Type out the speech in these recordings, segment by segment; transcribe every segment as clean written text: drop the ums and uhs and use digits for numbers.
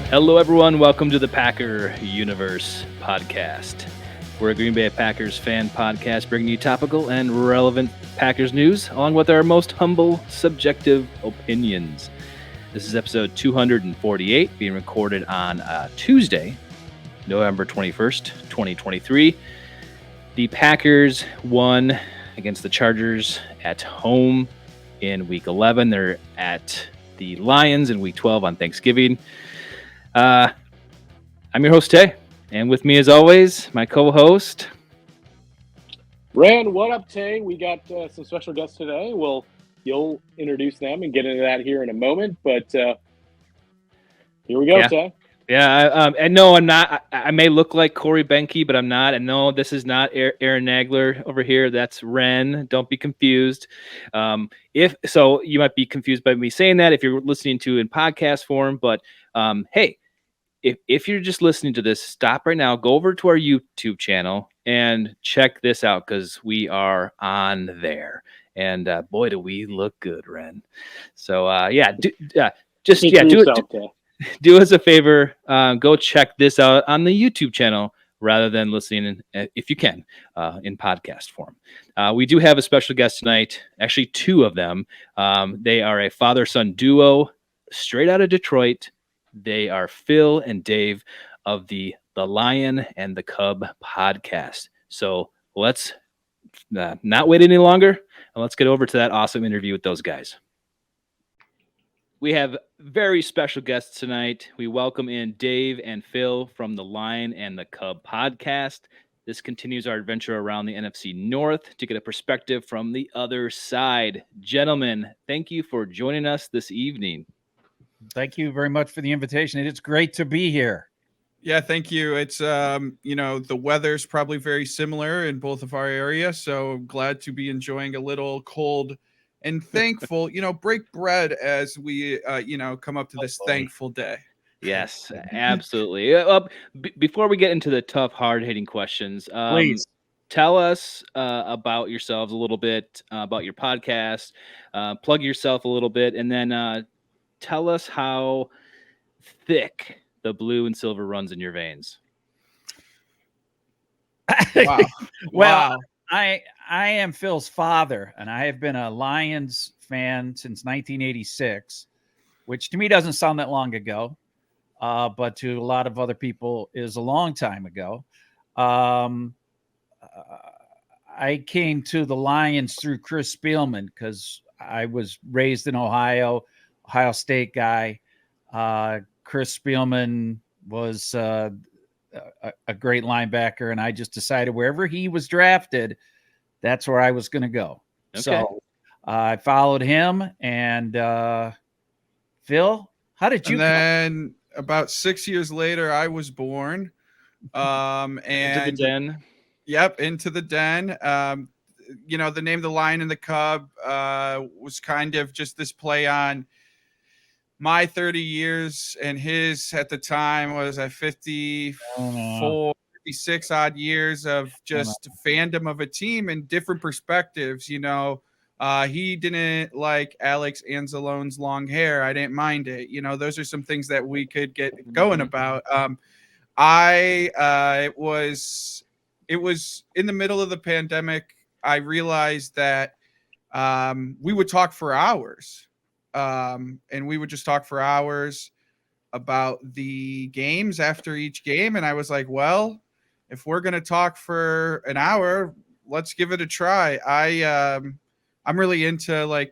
Hello, everyone. Welcome to the Packer Universe podcast. We're a Green Bay Packers fan podcast bringing you topical and relevant Packers news, along with our most humble, subjective opinions. This is episode 248, being recorded on Tuesday, November 21st, 2023. The Packers won against the Chargers at home in Week 11. They're at the Lions in Week 12 on Thanksgiving. I'm your host, Tay, and with me, as always, my co-host, Ren. What up, Tay? We got some special guests today. You'll introduce them and get into that here in a moment, but here we go, Tay. Yeah, and no, I'm not. I may look like Corey Benke, but I'm not. And no, this is not Aaron Nagler over here. That's Ren. Don't be confused. If so, you might be confused by me saying that if you're listening to in podcast form. But hey, if you're just listening to this, stop right now. Go over to our YouTube channel and check this out because we are on there. And boy, do we look good, Ren. So do us a favor, go check this out on the YouTube channel rather than listening, if you can, in podcast form. We do have a special guest tonight, actually two of them. They are a father-son duo straight out of Detroit. They are Phil and Dave of the Lion and the Cub podcast. So let's not wait any longer, and let's get over to that awesome interview with those guys. We have very special guests tonight. We welcome in Dave and Phil from the Lion and the Cub podcast. This continues our adventure around the NFC North to get a perspective from the other side. Gentlemen, thank you for joining us this evening. Thank you very much for the invitation. It's great to be here. Yeah, thank you. It's, the weather's probably very similar in both of our areas, so glad to be enjoying a little cold and thankful, break bread as we, come up to this thankful day. Yes, absolutely. Before we get into the tough, hard-hitting questions, Please tell us about yourselves a little bit, about your podcast, plug yourself a little bit, and then tell us how thick the blue and silver runs in your veins. Wow. Well, I am Phil's father, and I have been a Lions fan since 1986, which to me doesn't sound that long ago, but to a lot of other people is a long time ago. I came to the Lions through Chris Spielman because I was raised in Ohio State guy. Chris Spielman was a great linebacker, and I just decided wherever he was drafted, that's where I was going to go. Okay. So I followed him. And Phil, how did you? And then about 6 years later, I was born. And into the den. Yep, into the den. The name The Lion and the Cub was kind of just this play on my 30 years, and his at the time was 54, 56 odd years of just fandom of a team and different perspectives. He didn't like Alex Anzalone's long hair. I didn't mind it. Those are some things that we could get going about. It was in the middle of the pandemic. I realized that we would talk for hours. And we would just talk for hours about the games after each game. And I was like, well, if we're going to talk for an hour, let's give it a try. I'm really into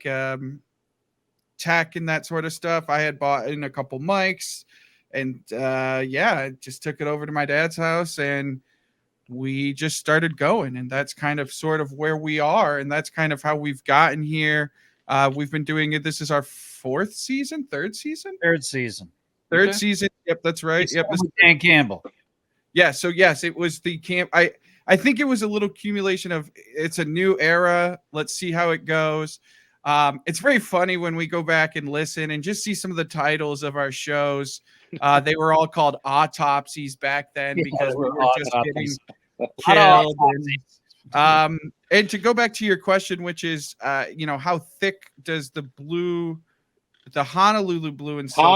tech and that sort of stuff. I had bought in a couple mics and I just took it over to my dad's house and we just started going. And that's kind of sort of where we are. And that's kind of how we've gotten here. We've been doing it. This is our third season. Third season. Yep, that's right. Yep. This is Dan Campbell. Yeah. So yes, it was the camp. I think it was a little accumulation of it's a new era. Let's see how it goes. It's very funny when we go back and listen and just see some of the titles of our shows. They were all called autopsies back then because we were just getting killed. And to go back to your question, which is, how thick does the blue the Honolulu blue and silver.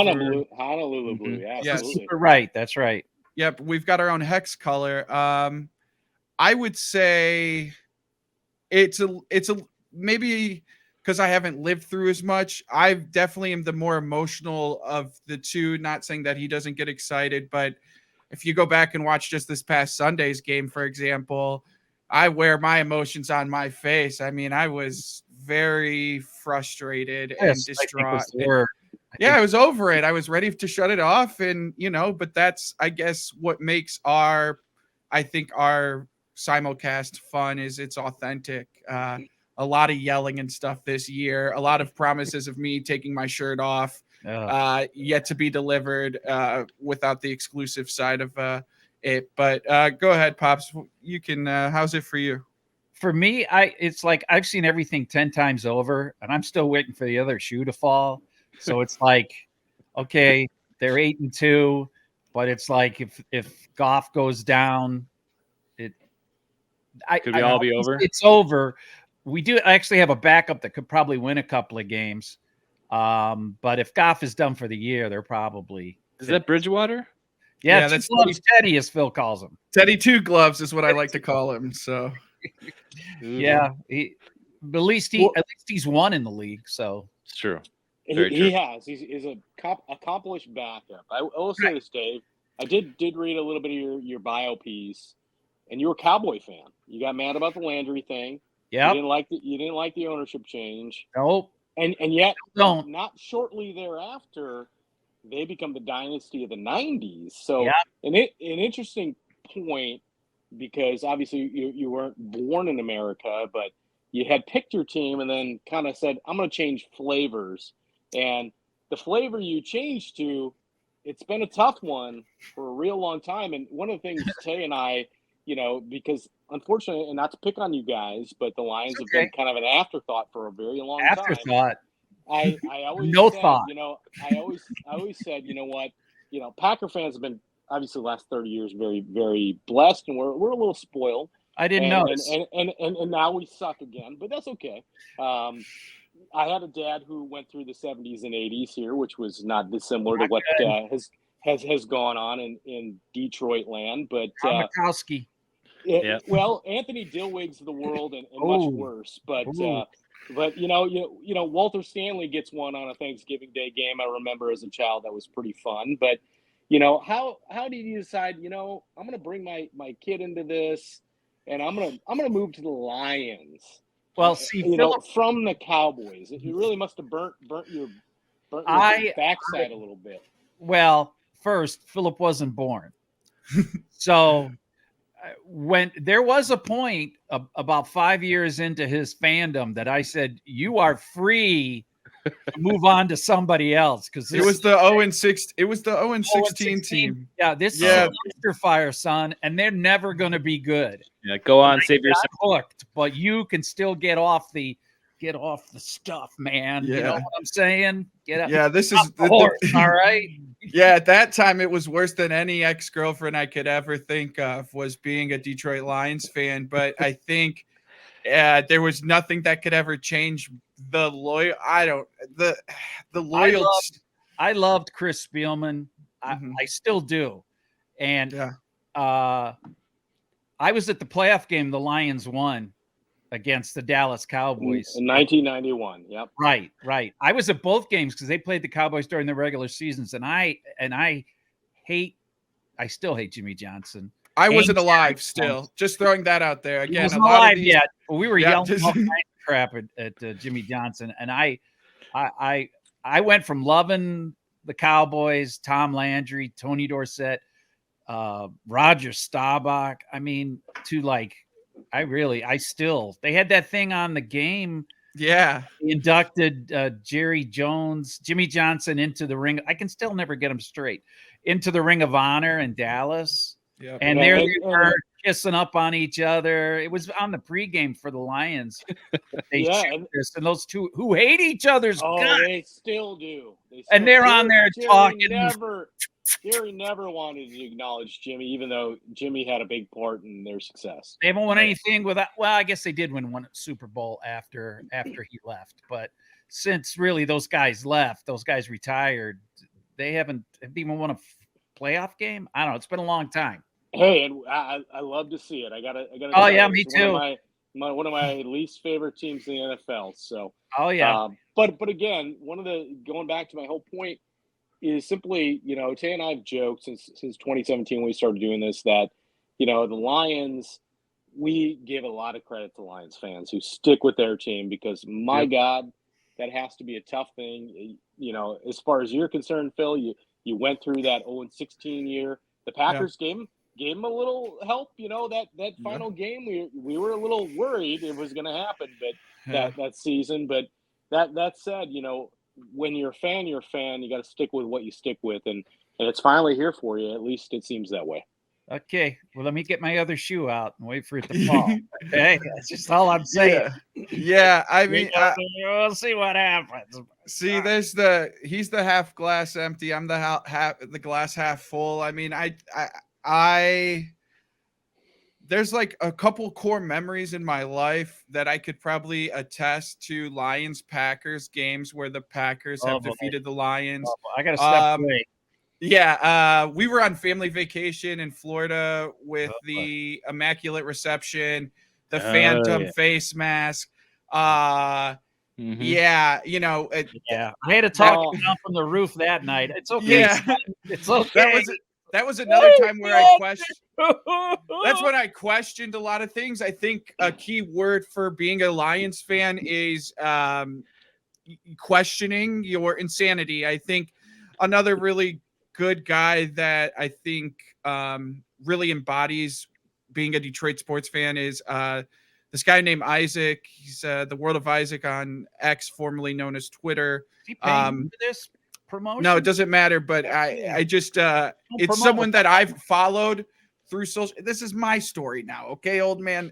Honolulu blue. Yeah, Yes. absolutely. You're right. That's right. Yep, we've got our own hex color. I would say it's a maybe because I haven't lived through as much. I definitely am the more emotional of the two. Not saying that he doesn't get excited, but if you go back and watch just this past Sunday's game, for example, I wear my emotions on my face. I mean, I was very frustrated and Yes, I think distraught. was the word. I was over it. I was ready to shut it off. And, but that's, I guess, what makes I think our simulcast fun is it's authentic. A lot of yelling and stuff this year, a lot of promises of me taking my shirt off, yet to be delivered without the exclusive side of it. But go ahead, Pops. You can, how's it for you? For me, it's like I've seen everything 10 times over, and I'm still waiting for the other shoe to fall. So it's like, okay, they're 8-2, but it's like if Goff goes down, could we all be over? It's over. We do actually have a backup that could probably win a couple of games. But if Goff is done for the year, they're probably is that Bridgewater? Yeah, that's Teddy, as Phil calls him. Teddy Two Gloves is what I like to call him. So yeah, at least he's won in the league. So it's true. He has. He's a accomplished backup. I will say this, Dave. I did read a little bit of your bio piece, and you're a Cowboy fan. You got mad about the Landry thing. Yeah. You didn't like the ownership change. Nope. And yet, don't. Not shortly thereafter, they become the dynasty of the '90s. So, an interesting point, because obviously you weren't born in America, but you had picked your team and then kind of said, "I'm going to change flavors." And the flavor you changed to, it's been a tough one for a real long time. And one of the things Tay and I, because unfortunately, and not to pick on you guys, but the Lions have been kind of an afterthought for a very long time. Afterthought. I always said, thought. I always said, Packer fans have been obviously the last 30 years very, very blessed, and we're a little spoiled. I didn't notice. And now we suck again, but that's okay. I had a dad who went through the 70s and 80s here, which was not dissimilar to what has gone on in Detroit land. But Mikowski. Well, Anthony Dillwig's of the world and much worse. But Walter Stanley gets one on a Thanksgiving Day game. I remember as a child that was pretty fun. But how did you decide? I'm going to bring my kid into this, and I'm gonna move to the Lions. Well, see, Phillip, from the Cowboys, it really must have burnt your backside a little bit. Well, first, Phillip wasn't born, so when there was a point about 5 years into his fandom that I said, "You are free to move on to somebody else," because it was the 0-6. It was the 0-16 team. Yeah, this is a dumpster fire, son, and they're never going to be good. Yeah, go on, save yourself. Hooked, but you can still get off the stuff, man. You know what I'm saying? Get up. Yeah, this is the horse, all right. Yeah, at that time it was worse than any ex-girlfriend I could ever think of was being a Detroit Lions fan. But I think there was nothing that could ever change the loyalty. I loved Chris Spielman. I still do. And I was at the playoff game the Lions won against the Dallas Cowboys in 1991. Yep. Right. I was at both games because they played the Cowboys during the regular seasons, and I still hate Jimmy Johnson. I wasn't alive still. Just throwing that out there again. He wasn't alive yet, but we were yelling all kinds of crap at Jimmy Johnson, and I went from loving the Cowboys, Tom Landry, Tony Dorsett, Roger Staubach. I mean, to like, they had that thing on the game. Yeah. They inducted Jerry Jones, Jimmy Johnson into the ring. I can still never get them straight. Into the Ring of Honor in Dallas. Yep. And there they were kissing up on each other. It was on the pregame for the Lions. And those two who hate each other's guts. They still do. They're on there talking. Jerry never wanted to acknowledge Jimmy, even though Jimmy had a big part in their success. They haven't won anything without. Well, I guess they did win one Super Bowl after he left, but since really those guys left, those guys retired, they haven't even won a playoff game. I don't know. It's been a long time. Hey, and I love to see it. I gotta. Oh yeah, me too. One of my least favorite teams in the NFL. So. Oh yeah. But again, going back to my whole point is simply, Tay and I have joked since 2017 when we started doing this that, the Lions, we give a lot of credit to Lions fans who stick with their team because my God, that has to be a tough thing. As far as you're concerned, Phil, you went through that 0-16 year. The Packers gave him a little help. That final game, we were a little worried it was going to happen, but that season. But that said, when you're a fan, you're a fan. You got to stick with what you stick with, and it's finally here for you. At least it seems that way. Okay, well, let me get my other shoe out and wait for it to fall. Okay, that's just all I'm saying. Yeah, I mean, we'll see what happens. See, he's the half glass empty. I'm the glass half full. I mean, I there's like a couple core memories in my life that I could probably attest to Lions Packers games where the Packers have defeated the Lions. I got to step away. Yeah, we were on family vacation in Florida with the Immaculate Reception, the Phantom face mask. Yeah, I had to talk down from the roof that night. It's okay. Yeah, it's okay. That was another time where I questioned. That's when I questioned a lot of things. I think a key word for being a Lions fan is questioning your insanity. I think another really good guy that I think really embodies being a Detroit sports fan is this guy named Isaac. He's the World of Isaac on X, formerly known as Twitter. Is he paying for this promotion? No, it doesn't matter. But I just it's someone that I've followed through social. This is my story now, okay, old man.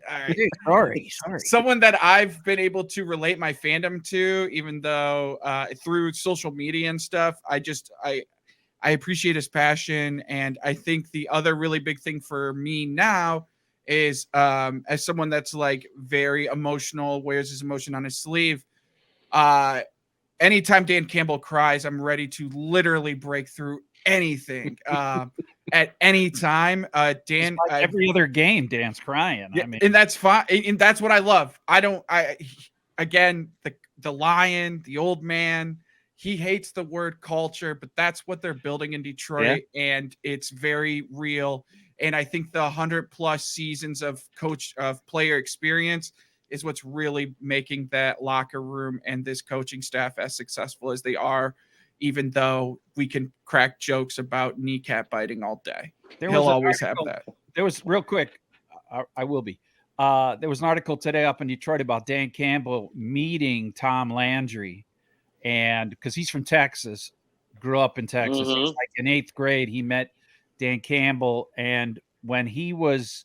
Sorry. Someone that I've been able to relate my fandom to, even though through social media and stuff. I appreciate his passion, and I think the other really big thing for me now is as someone that's like very emotional, wears his emotion on his sleeve. Anytime Dan Campbell cries, I'm ready to literally break through anything at any time. Dan, like every other game, Dan's crying. Yeah, I mean, and that's fine, and that's what I love. Again, the Lion, the old man. He hates the word culture, but that's what they're building in Detroit, and it's very real. And I think the 100+ seasons of player experience is what's really making that locker room and this coaching staff as successful as they are, even though we can crack jokes about kneecap biting all day. He'll always have that. There was real quick. I will be. There was an article today up in Detroit about Dan Campbell meeting Tom Landry. And because he's from Texas, grew up in Texas, He's like in 8th grade, he met Dan Campbell. And when he was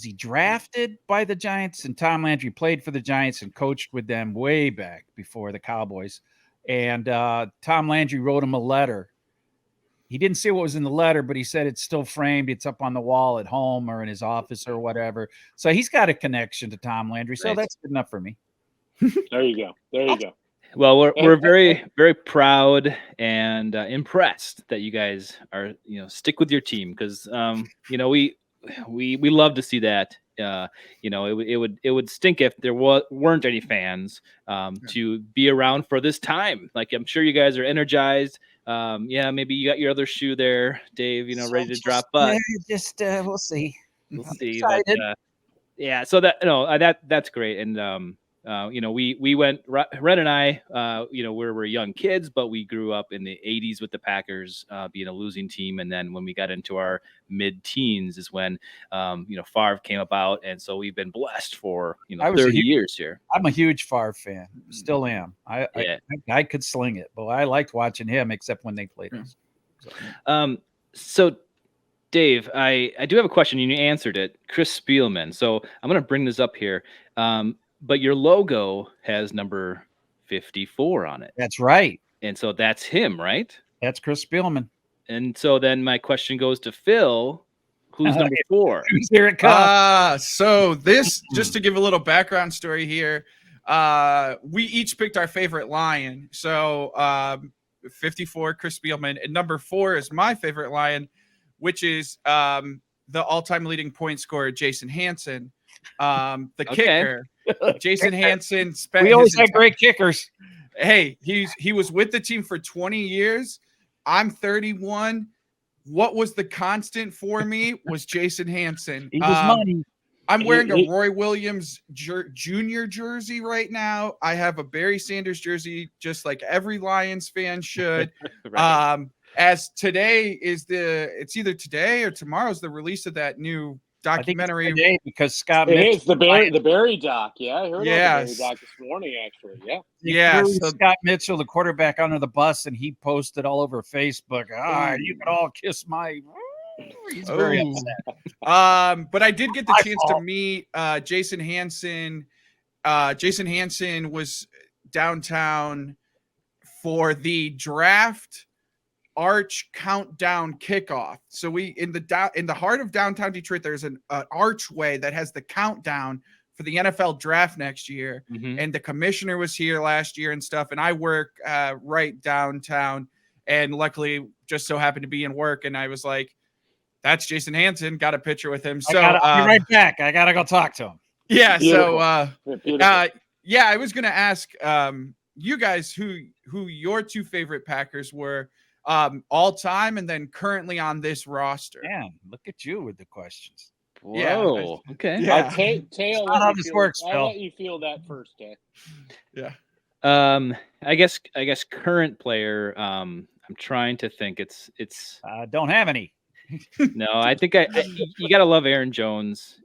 he drafted by the Giants? And Tom Landry played for the Giants and coached with them way back before the Cowboys. And Tom Landry wrote him a letter. He didn't say what was in the letter, but he said it's still framed. It's up on the wall at home or in his office or whatever. So he's got a connection to Tom Landry. So that's good enough for me. There you go. Well, we're very, very proud and impressed that you guys are, stick with your team because, we love to see that. It would stink if there weren't any fans to be around for this time. Like, I'm sure you guys are energized. Maybe you got your other shoe there, Dave, ready to drop. But we'll see. We'll see. But, so that's great. And, we went, Ren and I, we're young kids, but we grew up in the 80s with the Packers being a losing team. And then when we got into our mid-teens is when, Favre came about. And so we've been blessed for, 30 years here. I'm a huge Favre fan. Still am. I could sling it, but I liked watching him except when they played us. So Dave, I do have a question. You answered it. Chris Spielman. So I'm going to bring this up here. But your logo has number 54 on it. That's right. And so that's him, right? That's Chris Spielman. And so then my question goes to Phil. Who's number 4? Here it comes. So this, just to give a little background story here, we each picked our favorite Lion. So 54, Chris Spielman, and number 4 is my favorite Lion, which is the all-time leading point scorer, Jason Hansen, the kicker. Jason Hansen spent. We always had great kickers. Hey, he was with the team for 20 years. I'm 31. What was the constant for me was Jason Hansen. He was money. I'm wearing a Roy Williams Jr. jersey right now. I have a Barry Sanders jersey, just like every Lions fan should. Right. As today is it's either today or tomorrow's the release of that new documentary. Today because Scott It Mitchell, is the Barry doc. Yeah, I heard about the Barry doc this morning. Actually, yeah. So Scott Mitchell, the quarterback, under the bus, and he posted all over Facebook. You can all kiss my. He's very upset. But I did get the chance to meet Jason Hansen. Jason Hansen was downtown for the draft arch countdown kickoff. So we in the heart of downtown Detroit, there's an archway that has the countdown for the NFL draft next year. Mm-hmm. And the commissioner was here last year and stuff. And I work right downtown, and luckily just so happened to be in work. And I was like, that's Jason Hansen. Got a picture with him. So I'll be right back. I gotta go talk to him. Yeah. Beautiful. So I was gonna ask you guys who your 2 favorite Packers were all time and then currently on this roster. Man, look at you with the questions. Whoa. Yeah. Okay. Yeah. Tay, I'll let you feel that first, Tay. Yeah. I guess current player. I'm trying to think. It's don't have any. No, I think you gotta love Aaron Jones.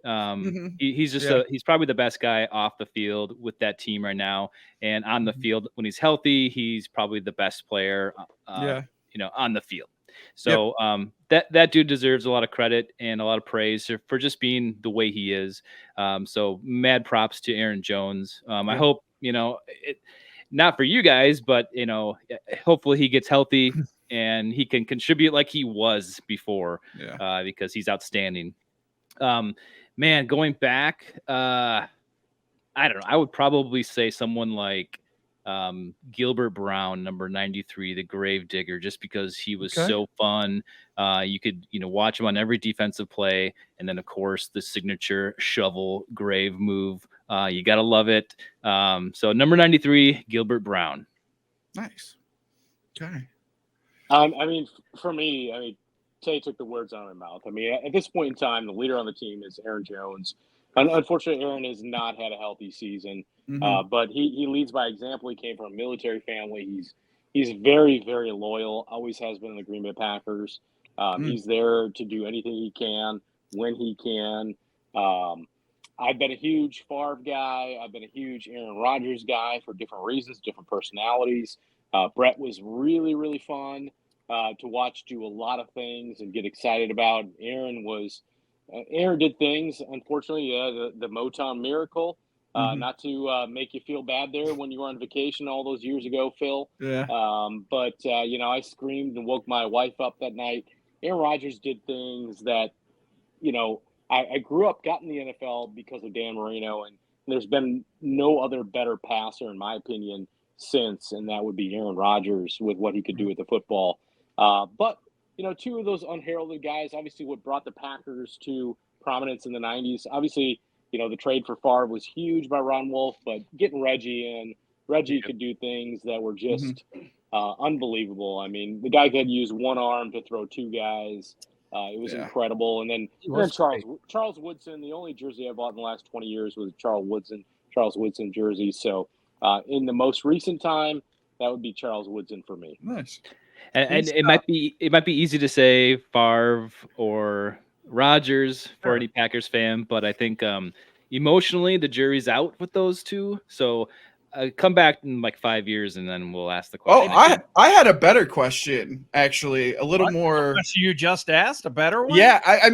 He's just he's probably the best guy off the field with that team right now, and on the field when he's healthy, he's probably the best player. On the field. So that dude deserves a lot of credit and a lot of praise for just being the way he is. So mad props to Aaron Jones. I hope not for you guys, but hopefully he gets healthy. And he can contribute like he was before, because he's outstanding. Man, going back, I don't know. I would probably say someone like Gilbert Brown, number 93, the grave digger, just because he was so fun. You could, watch him on every defensive play. And then, of course, the signature shovel grave move. You got to love it. So number 93, Gilbert Brown. Nice. Okay. For me, Tay took the words out of my mouth. At this point in time, the leader on the team is Aaron Jones. Unfortunately, Aaron has not had a healthy season, but he leads by example. He came from a military family. He's very, very loyal, always has been in the Green Bay Packers. He's there to do anything he can when he can. I've been a huge Favre guy. I've been a huge Aaron Rodgers guy for different reasons, different personalities. Brett was really, really fun to watch do a lot of things and get excited about. Aaron did things, unfortunately, the Motown Miracle, not to make you feel bad there when you were on vacation all those years ago, Phil. Yeah. But I screamed and woke my wife up that night. Aaron Rodgers did things that, I grew up, got in the NFL because of Dan Marino, and there's been no other better passer, in my opinion, since, and that would be Aaron Rodgers with what he could do with the football. But 2 of those unheralded guys, obviously what brought the Packers to prominence in the 90s. Obviously, the trade for Favre was huge by Ron Wolf, but getting Reggie could do things that were just unbelievable. The guy could use one arm to throw 2 guys. It was incredible. And then Charles Woodson, the only jersey I bought in the last 20 years was Charles Woodson jersey. So in the most recent time, that would be Charles Woodson for me. Nice. And it might be easy to say Favre or Rodgers for any Packers fan, but I think emotionally the jury's out with those 2. So come back in like 5 years and then we'll ask the question. Oh, I had a better question, actually, a little more. You just asked a better one? Yeah,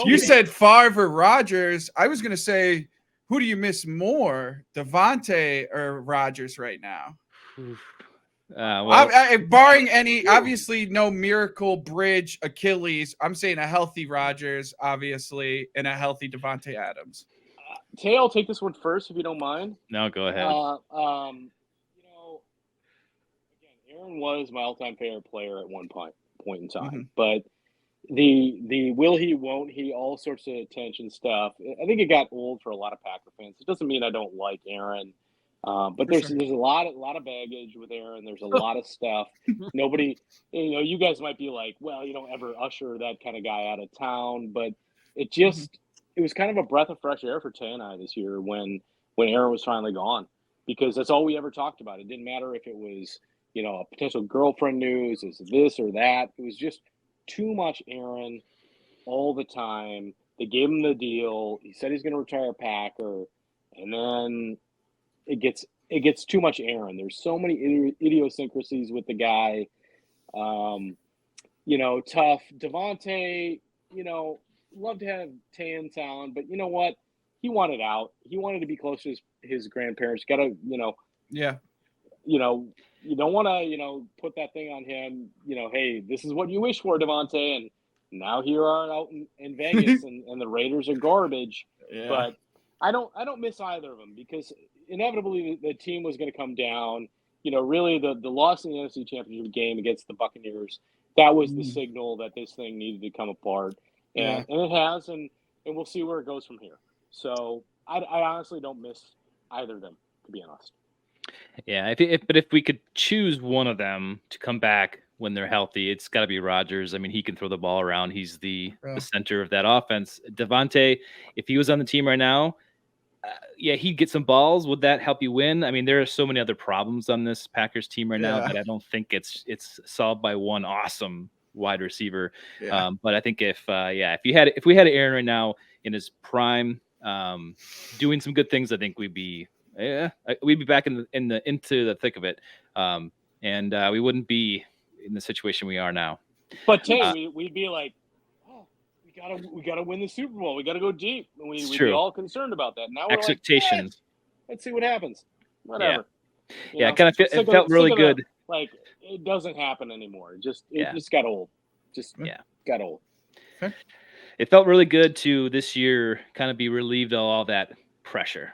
you said Favre or Rodgers. I was gonna say, who do you miss more, Devontae or Rodgers right now? Barring any, obviously no miracle bridge Achilles. I'm saying a healthy Rodgers, obviously, and a healthy Devontae Adams. Tay, I'll take this one first if you don't mind. No, go ahead. Again, Aaron was my all-time favorite player at one point in time, but the will he, won't he, all sorts of attention stuff. I think it got old for a lot of Packer fans. It doesn't mean I don't like Aaron, but there's a lot of baggage with Aaron. There's a lot of stuff. Nobody, you guys might be like, well, you don't ever usher that kind of guy out of town, but it just it was kind of a breath of fresh air for Tay and I this year when Aaron was finally gone, because that's all we ever talked about. It didn't matter if it was a potential girlfriend news, is this or that. It was just too much Aaron all the time. They gave him the deal. He said he's going to retire a Packer, and then it gets too much Aaron. There's so many idiosyncrasies with the guy. Tough. Devontae, love to have Tay in town, but you know what? He wanted out. He wanted to be close to his grandparents. Got to, Yeah. You don't want to, put that thing on him. Hey, this is what you wish for, Devontae, and now here are out in Vegas, and the Raiders are garbage. Yeah. But I don't miss either of them, because inevitably the team was going to come down. Really the loss in the NFC Championship game against the Buccaneers, that was the signal that this thing needed to come apart, and it has, and we'll see where it goes from here. So I honestly don't miss either of them, to be honest. Yeah, if we could choose one of them to come back when they're healthy, it's got to be Rodgers. I mean, he can throw the ball around. He's the center of that offense. Devontae, if he was on the team right now, he'd get some balls. Would that help you win? I mean, there are so many other problems on this Packers team right now that I don't think it's solved by one awesome wide receiver. Yeah. But I think if we had Aaron right now in his prime, doing some good things, I think we'd be back into the thick of it, and we wouldn't be in the situation we are now. But Tay, we'd be like, oh, we gotta win the Super Bowl. We gotta go deep. We'd be all concerned about that. Now we're expectations. Like, let's see what happens. Whatever. Yeah, kind of it felt really good. Like, it doesn't happen anymore. It just got old. Got old. Okay. It felt really good to this year kind of be relieved of all that pressure.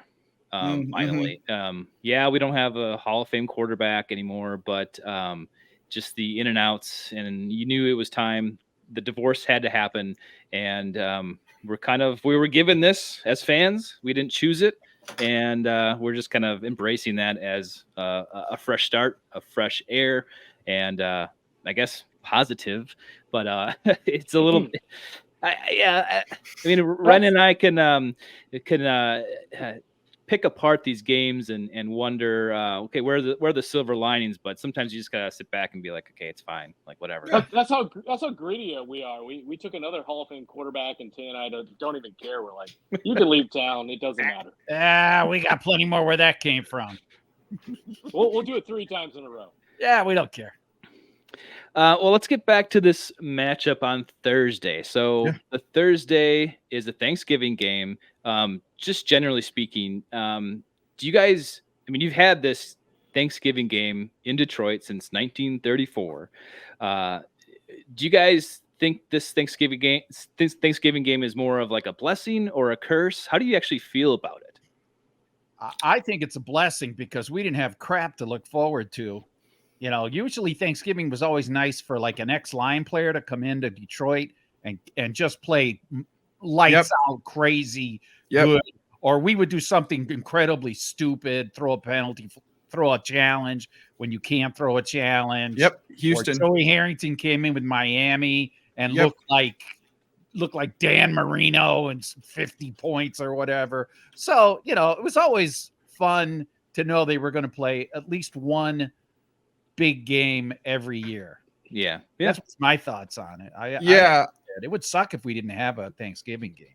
Finally. We don't have a Hall of Fame quarterback anymore, but just the in and outs, and you knew it was time. The divorce had to happen, and we were given this as fans. We didn't choose it, and we're just kind of embracing that as a fresh start, a fresh air, and I guess positive. But it's a little. I mean, Ren and I can pick apart these games and wonder, okay, where are the silver linings? But sometimes you just gotta sit back and be like, okay, it's fine, like whatever. That's how greedy we are. We took another Hall of Fame quarterback, and Tay and I don't even care. We're like, you can leave town, it doesn't matter. We got plenty more where that came from. We'll do it 3 times in a row. Yeah, we don't care. Well, let's get back to this matchup on Thursday. So the Thursday is a Thanksgiving game. Just generally speaking, do you guys, I mean, you've had this Thanksgiving game in Detroit since 1934. Do you guys think this Thanksgiving game is more of like a blessing or a curse? How do you actually feel about it? I think it's a blessing, because we didn't have crap to look forward to. Usually Thanksgiving was always nice for like an ex-line player to come into Detroit and just play lights out crazy good. Or we would do something incredibly stupid, throw a penalty, throw a challenge when you can't throw a challenge. Houston. Or Joey Harrington came in with Miami and looked like Dan Marino and 50 points or whatever. So, it was always fun to know they were going to play at least one big game every year. Yeah. That's my thoughts on it. It would suck if we didn't have a Thanksgiving game.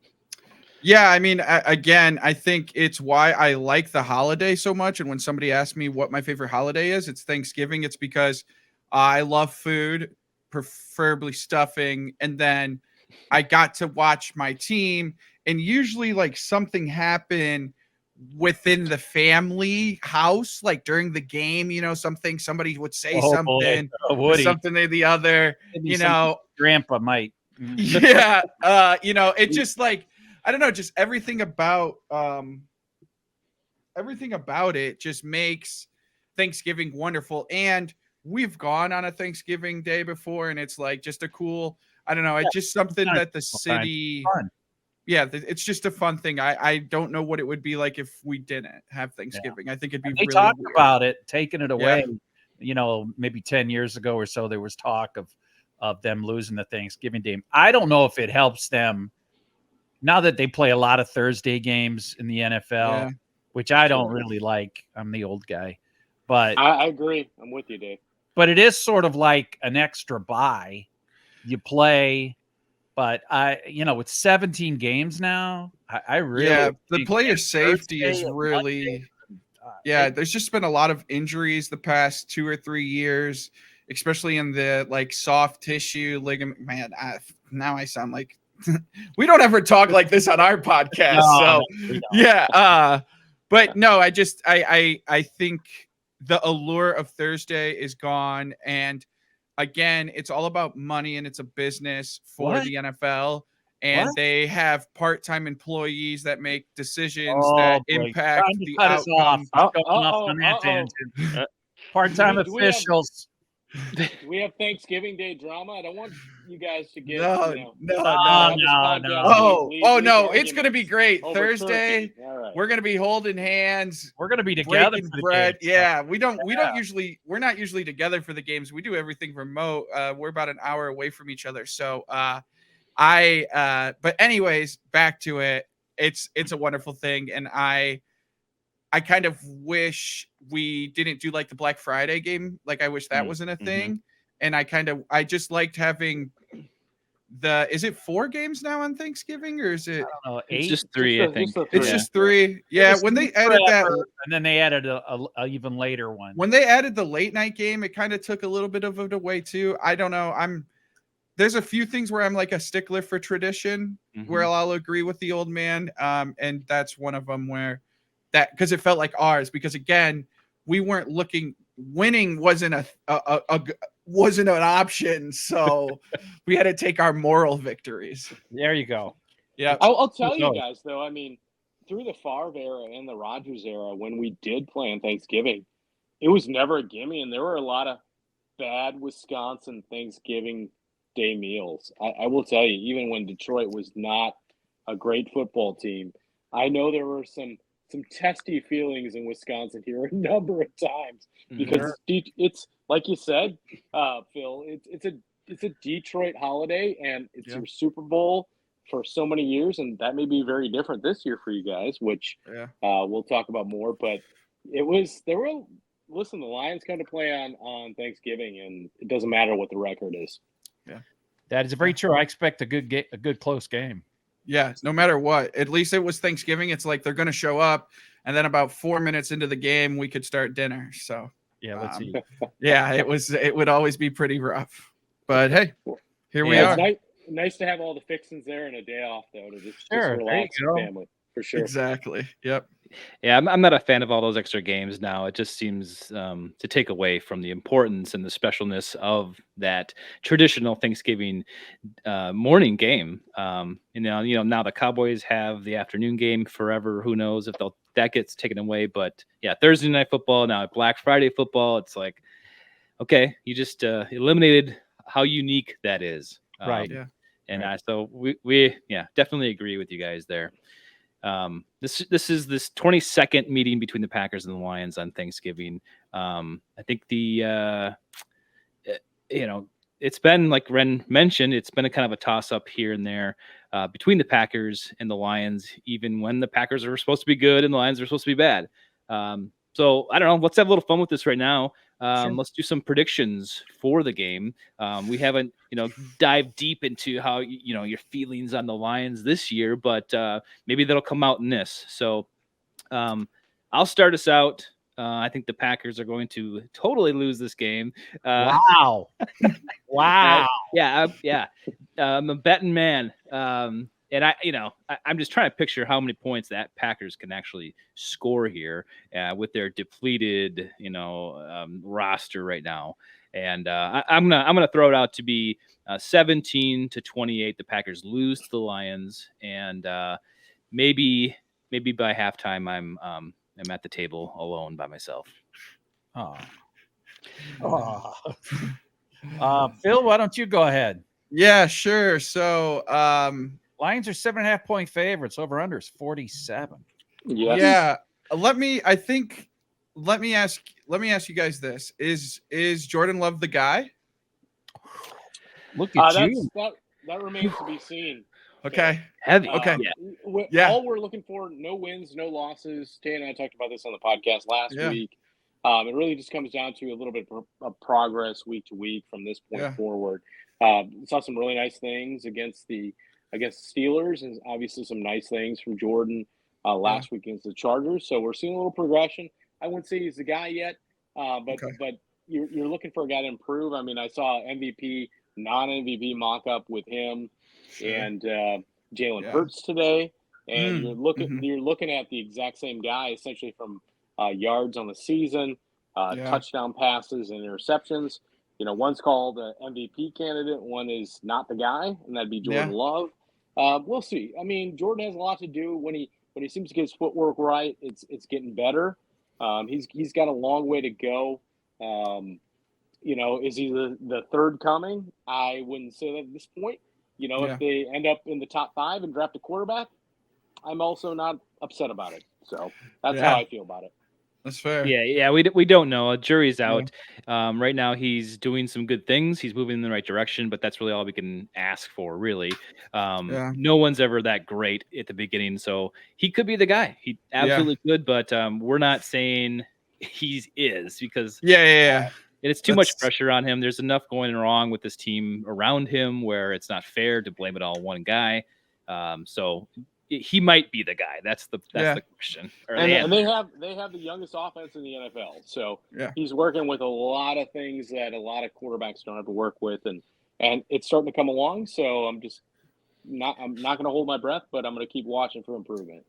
Yeah, I mean, again, I think it's why I like the holiday so much. And when somebody asks me what my favorite holiday is, it's Thanksgiving. It's because I love food, preferably stuffing, and then I got to watch my team, and usually like something happened within the family house, like during the game, somebody would say something to the other, grandpa might. It just like, I don't know, just everything about it just makes Thanksgiving wonderful. And we've gone on a Thanksgiving Day before, and it's like just a cool, I don't know, it's just something that the city, it's just a fun thing. I don't know what it would be like if we didn't have Thanksgiving. I think it'd be they really talked weird. about it, taking it away. Maybe 10 years ago or so, there was talk of them losing the Thanksgiving Day. I don't know if it helps them now that they play a lot of Thursday games in the NFL, which I don't really like. I'm the old guy, but I agree. I'm with you, Dave. But it is sort of like an extra bye. You play, but with 17 games now, I really the player safety is really there's just been a lot of injuries the past 2 or 3 years, especially in the like soft tissue ligament. Man, now I sound like we don't ever talk like this on our podcast. But no, I think the allure of Thursday is gone. And again, it's all about money, and it's a business for the NFL. And they have part-time employees that make decisions that impact the outcome. Part-time officials. We have Thanksgiving Day drama. I don't want you guys to get no. It's gonna be great. Thursday, we're gonna be holding hands. We're gonna be together for the bread. We're not usually together for the games. We do everything remote. We're about an hour away from each other. So but anyways, back to it. It's a wonderful thing, and I kind of wish we didn't do like the Black Friday game. Like I wish that wasn't a thing. And I just liked having is it 4 games now on Thanksgiving, or is it? I don't know, 8? It's just 3, I think. It's just 3. Yeah, when they added that, and then they added a even later one. When they added the late night game, it kind of took a little bit of it away too. I don't know. There's a few things where I'm like a stickler for tradition, where I'll agree with the old man, and that's one of them where because it felt like ours. Because again, we weren't looking. Winning wasn't wasn't an option, so we had to take our moral victories. There you go. Yeah, I'll tell you guys though. I mean, through the Favre era and the Rodgers era, when we did play on Thanksgiving, it was never a gimme, and there were a lot of bad Wisconsin Thanksgiving Day meals. I will tell you, even when Detroit was not a great football team, I know there were some testy feelings in Wisconsin here a number of times because it's like you said, Phil. It's a Detroit holiday, and it's your Super Bowl for so many years, and that may be very different this year for you guys, which we'll talk about more. But the Lions come to play on Thanksgiving, and it doesn't matter what the record is. Yeah, that is very true. I expect a good close game. Yeah, no matter what. At least it was Thanksgiving. It's like they're going to show up, and then about 4 minutes into the game, we could start dinner. So let's see. Yeah, it would always be pretty rough. But hey, here we are. It's nice to have all the fixings there and a day off, though, to just relax with family. For sure. Exactly. Yep. Yeah, I'm not a fan of all those extra games now. It just seems to take away from the importance and the specialness of that traditional Thanksgiving morning game. Now the Cowboys have the afternoon game forever. Who knows if that gets taken away? But yeah, Thursday night football, now Black Friday football. It's like, okay, you just eliminated how unique that is. Right. Yeah. And so we definitely agree with you guys there. This is this 22nd meeting between the Packers and the Lions on Thanksgiving. I think it's been, like Ren mentioned, it's been a kind of a toss up here and there between the Packers and the Lions, even when the Packers are supposed to be good and the Lions are supposed to be bad. So I don't know. Let's have a little fun with this right now. Sure. Let's do some predictions for the game. We haven't, dived deep into how, your feelings on the Lions this year, but maybe that'll come out in this. So I'll start us out. I think the Packers are going to totally lose this game. Wow. Wow. I'm a betting man. And I'm just trying to picture how many points that Packers can actually score here with their depleted, roster right now. And I'm gonna throw it out to be 17-28. The Packers lose to the Lions, and maybe by halftime I'm at the table alone by myself. Phil, why don't you go ahead? Yeah, sure. So Lions are 7.5-point favorites. Over under is 47. Yes. Yeah. Let me ask you guys this. Is Jordan Love the guy? Look at you. That remains to be seen. Okay. Heavy. Okay. Yeah. All we're looking for, no wins, no losses. Tay and I talked about this on the podcast last week. It really just comes down to a little bit of progress week to week from this point forward. Saw some really nice things against the Steelers, and obviously some nice things from Jordan last week against the Chargers. So we're seeing a little progression. I wouldn't say he's the guy yet, but you're looking for a guy to improve. I mean, I saw MVP, non-MVP mock-up with him and Jalen Hurts today, and you're looking at the exact same guy essentially from yards on the season, touchdown passes and interceptions. One's called an MVP candidate, one is not the guy, and that'd be Jordan Love. We'll see. I mean, Jordan has a lot to do when he seems to get his footwork right. It's getting better. He's got a long way to go. Is he the third coming? I wouldn't say that at this point. If they end up in the top 5 and draft a quarterback, I'm also not upset about it. So that's how I feel about it. That's fair. Yeah. We don't know. A jury's out. Right now, he's doing some good things. He's moving in the right direction, but that's really all we can ask for, really. No one's ever that great at the beginning, so he could be the guy. He absolutely could, but we're not saying he is because it's too much pressure on him. There's enough going wrong with this team around him where it's not fair to blame it all on one guy. So he might be the guy. That's the question. And they have the youngest offense in the NFL. So he's working with a lot of things that a lot of quarterbacks don't have to work with, and it's starting to come along. So I'm not going to hold my breath, but I'm going to keep watching for improvement.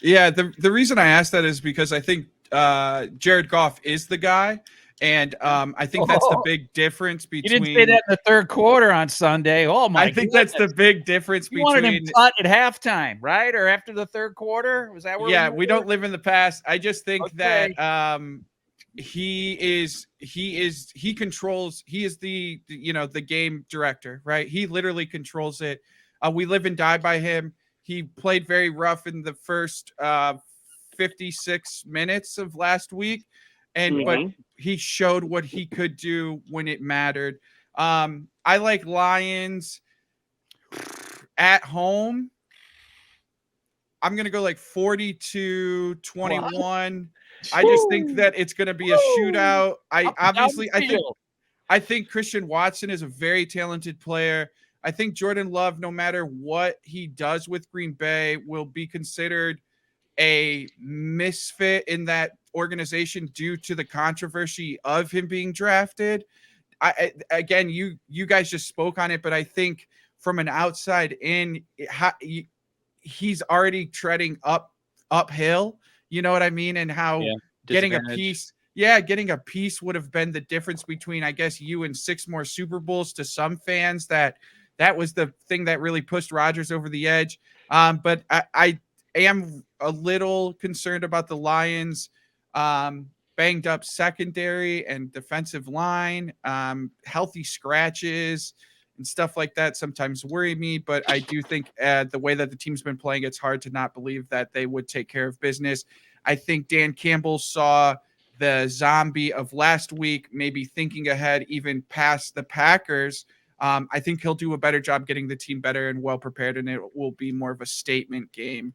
Yeah, the reason I asked that is because I think Jared Goff is the guy. And I think that's the big difference between. You didn't say that in the third quarter on Sunday. Oh my! I think that's the big difference between. You wanted him cut at halftime, right, or after the third quarter? Was that where? Yeah, we don't live in the past. I just think that he controls. He is the game director, right? He literally controls it. We live and die by him. He played very rough in the first 56 minutes of last week. But he showed what he could do when it mattered. I like Lions at home. I'm going to go like 42-21. Wow. I just think that it's going to be a shootout. I think Christian Watson is a very talented player. I think Jordan Love, no matter what he does with Green Bay, will be considered a misfit in that organization due to the controversy of him being drafted. Again, you guys just spoke on it, but I think from an outside in, he's already treading uphill. You know what I mean? And how getting a piece would have been the difference between, I guess, you and 6 more Super Bowls to some fans. That was the thing that really pushed Rodgers over the edge. But I am a little concerned about the Lions banged up secondary and defensive line. Healthy scratches and stuff like that sometimes worry me, but I do think the way that the team's been playing, it's hard to not believe that they would take care of business. I think Dan Campbell saw the zombie of last week, maybe thinking ahead even past the Packers. I think he'll do a better job getting the team better and well prepared, and it will be more of a statement game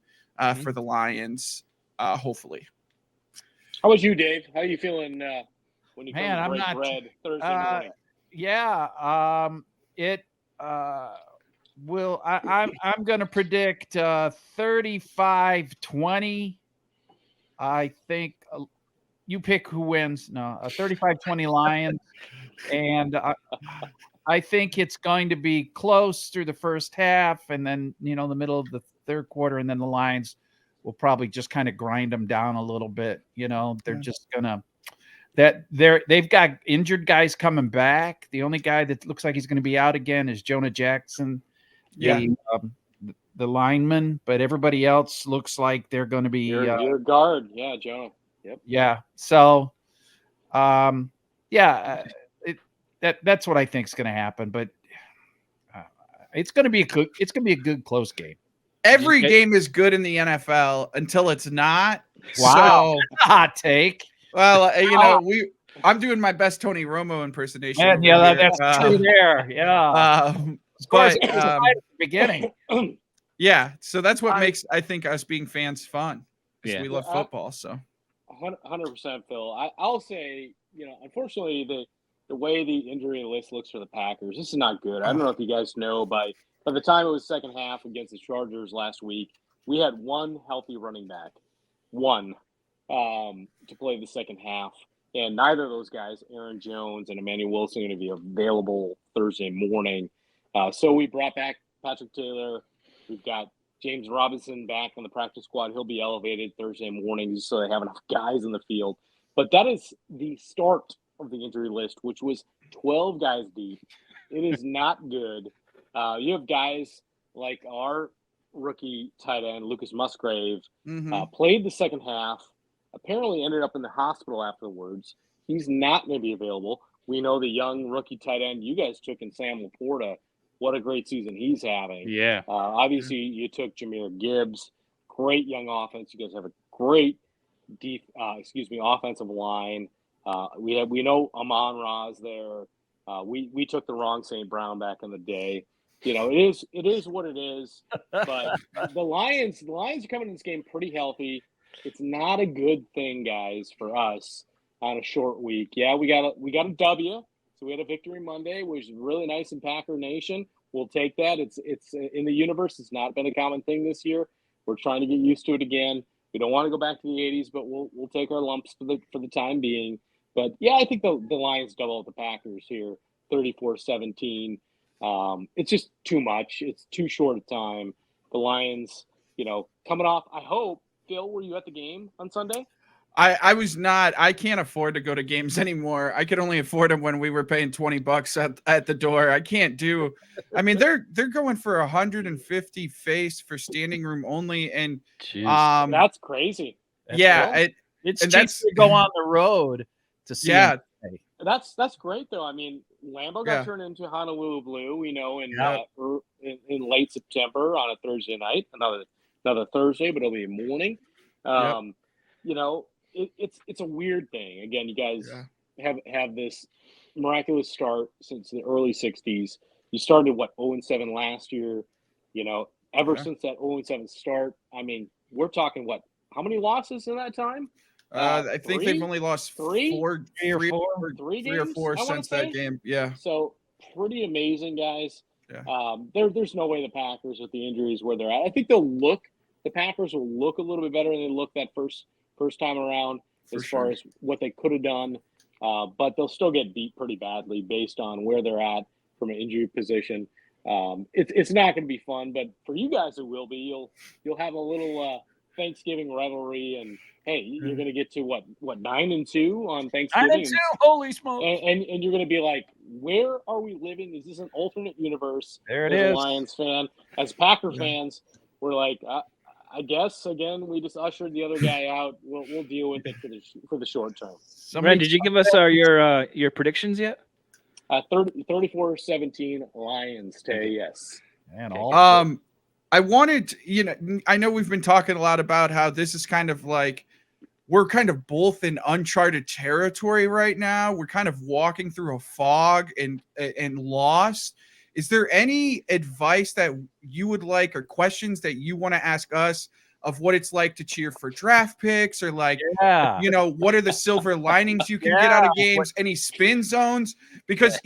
for the Lions, hopefully. How about you, Dave? How are you feeling when you come to break bread Thursday morning? I'm going to predict 35-20. I think you pick who wins. No, 35-20 Lions, and I think it's going to be close through the first half, and then the middle of the third quarter, and then the Lions will probably just kind of grind them down a little bit. They're just gonna they've got injured guys coming back. The only guy that looks like he's going to be out again is Jonah Jackson. the linemen, but everybody else looks like they're going to be your guard. Yeah, Joe. Yep. Yeah. So, that's what I think is going to happen. But it's going to be a good close game. Every game is good in the NFL until it's not. Wow. So, hot take. Well, I'm doing my best Tony Romo impersonation. That's true there. Yeah. Of course, at the beginning. Yeah. So that's what makes, I think, us being fans fun. Yeah. We love football. So 100%, Phil. I'll say, unfortunately, the way the injury list looks for the Packers, this is not good. I don't know if you guys know, but by the time it was second half against the Chargers last week, we had one healthy running back, to play the second half. And neither of those guys, Aaron Jones and Emmanuel Wilson, are going to be available Thursday morning. So we brought back Patrick Taylor. We've got James Robinson back on the practice squad. He'll be elevated Thursday morning just so they have enough guys in the field. But that is the start of the injury list, which was 12 guys deep. It is not good. You have guys like our rookie tight end, Lucas Musgrave, played the second half, apparently ended up in the hospital afterwards. He's not going to be available. We know the young rookie tight end you guys took in Sam Laporta. What a great season he's having. Yeah. Obviously, you took Jahmyr Gibbs. Great young offense. You guys have a great offensive line. We know Amon-Ra's there. We took the wrong St. Brown back in the day. It is what it is. But the Lions are coming in this game pretty healthy. It's not a good thing, guys, for us on a short week. Yeah, we got a W. So we had a victory Monday, which is really nice in Packer Nation. We'll take that. It's in the universe. It's not been a common thing this year. We're trying to get used to it again. We don't want to go back to the 80s, but we'll take our lumps for the time being. But yeah, I think the Lions double up the Packers here, 34-17. It's just too much. It's too short a time. The Lions, coming off. I hope, Phil, were you at the game on Sunday? I was not. I can't afford to go to games anymore. I could only afford them when we were paying $20 at the door. I can't do. I mean, they're going for 150 face for standing room only, and that's crazy. It's cheap to go on the road to see. Yeah, that's great though. I mean, Lambeau got turned into Honolulu Blue. We know in late September on a Thursday night, another Thursday, but it'll be morning. It's a weird thing. Again, you guys have this miraculous start since the early 60s. You started 0-7 last year. Since that 0-7 start, I mean, we're talking how many losses in that time? I think they've only lost three or four since that game. Yeah. So pretty amazing, guys. Yeah. There's no way the Packers with the injuries where they're at. I think the Packers will look a little bit better than they looked that first time around far as what they could have done. But they'll still get beat pretty badly based on where they're at from an injury position. It's not going to be fun, but for you guys it will be. You'll have a little Thanksgiving revelry, and hey, you're going to get to what 9-2 on Thanksgiving. 9-2, holy smoke! And you're going to be like, where are we living? Is this an alternate universe? There it is. As a Lions fan, as Packer fans, we're like, I guess again we just ushered the other guy out. We'll deal with it for the short term. Ren, did you give us your predictions yet? 34-17 Lions. Tay, yes. And I wanted, I know we've been talking a lot about how this is kind of like we're kind of both in uncharted territory right now. We're kind of walking through a fog and lost. Is there any advice that you would like or questions that you want to ask us of what it's like to cheer for draft picks or what are the silver linings you can get out of games, any spin zones? Because,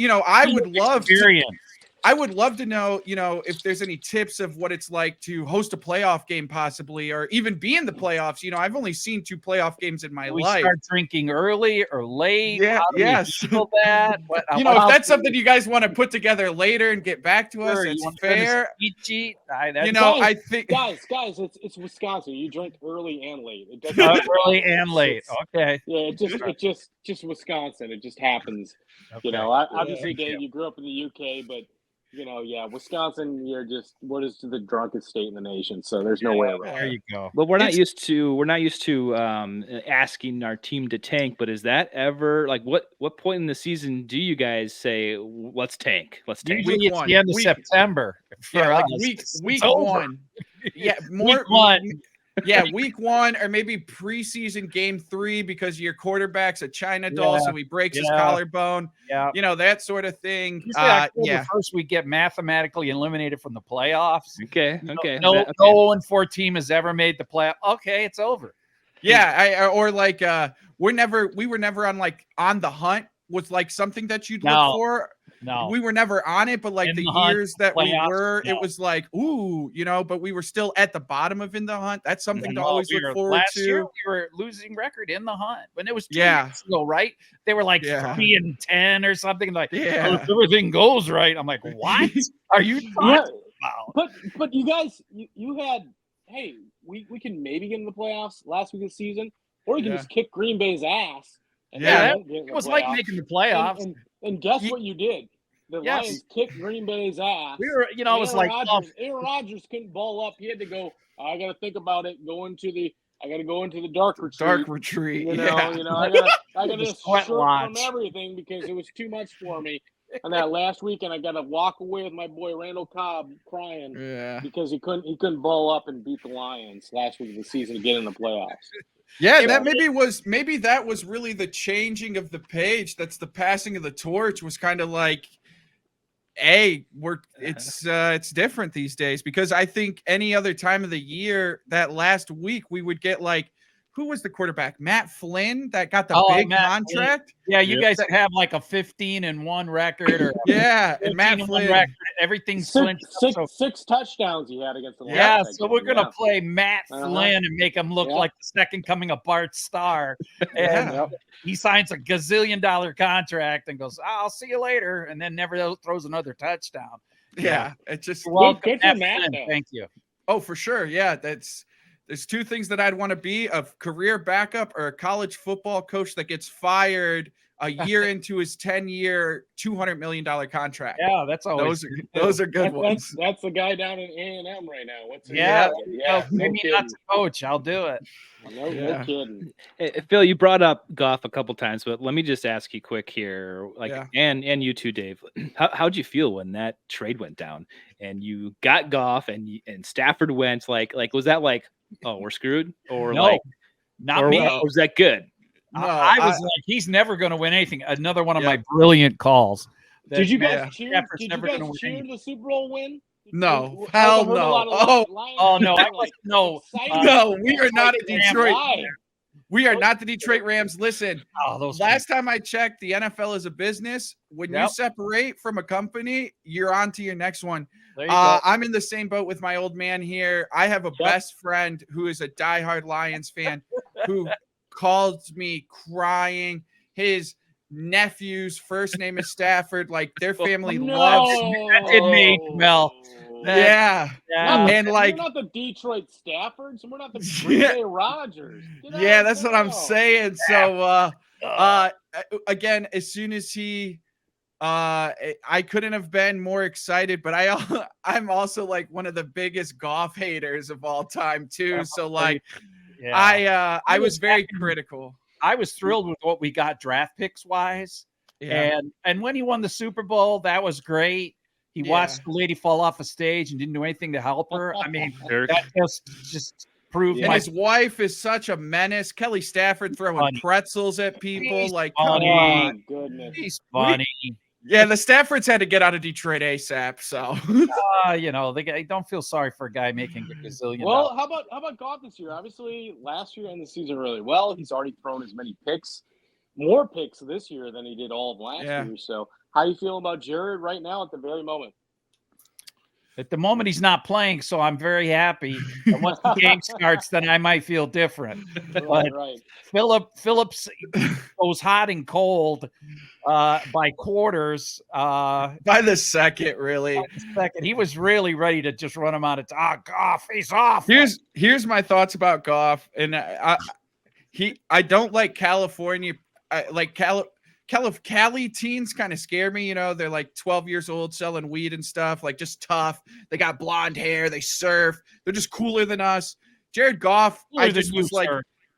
I would love to know, if there's any tips of what it's like to host a playoff game possibly, or even be in the playoffs. I've only seen 2 playoff games in my life. Start drinking early or late. Yeah. Yes. That? If that's something you guys want to put together later and get back to us, it's fair. I think guys, it's Wisconsin. You drink early and late. It doesn't early and late. Okay. Yeah. It's just Wisconsin. It just happens. Okay. Obviously, Dave, you grew up in the UK, but Wisconsin, we're just the drunkest state in the nation, so there's no way around There it. you go. But we're not used to asking our team to tank. But is that ever like what point in the season do you guys say let's tank? Let's tank. Usually it's the end of September. Like us. week It's over. one. Yeah, Week one. Yeah, week one, or maybe preseason game 3 because your quarterback's a China doll, so he breaks his collarbone. Yeah, that sort of thing. October 1st, we get mathematically eliminated from the playoffs. Okay. No 0-4 team has ever made the playoff. Okay, it's over. Yeah, we were never on the hunt was like something that you'd look for. No, we were never on it, but like in the hunt, years that playoffs, we were, no. it was like, ooh, but we were still at the bottom of in the hunt. That's something to always look forward last to. Year, we were losing record in the hunt when it was 2 Yeah. years ago, right? They were like 3-10 or something. Like, Yeah. if everything goes right. I'm like, what are you talking about? But you guys, you had, hey, we can maybe get in the playoffs last week of the season, or you can just kick Green Bay's ass. It was like making the playoffs. And guess what you did? The Lions kicked Green Bay's ass. We were, it was like Aaron Rodgers couldn't ball up. He had to go. I got to think about it. I got to go into the dark retreat. Dark retreat. I got to shirk from everything because it was too much for me. And that last weekend, I got to walk away with my boy Randall Cobb crying because he couldn't ball up and beat the Lions last week of the season to get in the playoffs. Yeah, maybe that was really the changing of the page. That's the passing of the torch was kind of like, hey, it's different these days, because I think any other time of the year, that last week we would get like, who was the quarterback? Matt Flynn that got the big contract. Yeah, you guys have like a 15-1 record, or and Matt Flynn record. Everything's six touchdowns he had against the Lions. Yeah, so we're gonna play Matt Flynn and make him look like the second coming of Bart Starr. And he signs a gazillion-dollar contract and goes, "I'll see you later," and then never throws another touchdown. Yeah, it just good for Matt. Thank you. Oh, for sure. Yeah, there's 2 things that I'd want to be: a career backup or a college football coach that gets fired a year into his 10-year, $200 million contract. Yeah, that's always those are good ones. That's the guy down in A&M right now. Maybe not to coach. I'll do it. No kidding. Hey, Phil, you brought up Goff a couple times, but let me just ask you quick here, and you too, Dave. How'd you feel when that trade went down and you got Goff and Stafford went? Like was that like, oh, we're screwed, or no, not me? Or was that good? No, I was like, he's never going to win anything. Another one of my brilliant calls. Did you guys cheer? Did you guys cheer the Super Bowl win? No, hell no. No. No, we are not a Detroit. We are not the Detroit Rams. Listen, last time I checked, the NFL is a business. When you separate from a company, you're on to your next one. I'm in the same boat with my old man here. I have a best friend who is a diehard Lions fan who calls me crying. His nephew's first name is Stafford. Like, their family loves. That didn't age well. Yeah. And like, we're not the Detroit Staffords, and we're not the Green Bay Rodgers. Yeah, that's what I'm saying. So again, as soon as he I couldn't have been more excited, but I'm also like one of the biggest Goff haters of all time too. So like I was very critical. I was thrilled with what we got draft picks wise. And when he won the Super Bowl, that was great. He watched the lady fall off a stage and didn't do anything to help her. I mean, that just proved. And his wife is such a menace. Kelly Stafford throwing pretzels at people. He's like, funny. come on. Goodness. He's funny. Yeah, the Staffords had to get out of Detroit ASAP. So, they don't feel sorry for a guy making a gazillion. Well, how about Goff this year? Obviously, last year ended the season really well. He's already thrown as many picks, more picks this year than he did all of last year. So, how you feeling about Jared right now at the very moment? At the moment, he's not playing, so I'm very happy. And once the game starts, then I might feel different. Right. Phillips goes hot and cold by quarters. By the second, really. He was really ready to just run him out of time. Goff, he's off. Here's my thoughts about Goff, and I don't like California. Cali teens kind of scare me. You know, they're like 12 years old selling weed and stuff, like just tough. They got blonde hair. They surf. They're just cooler than us. Jared Goff, I just was like,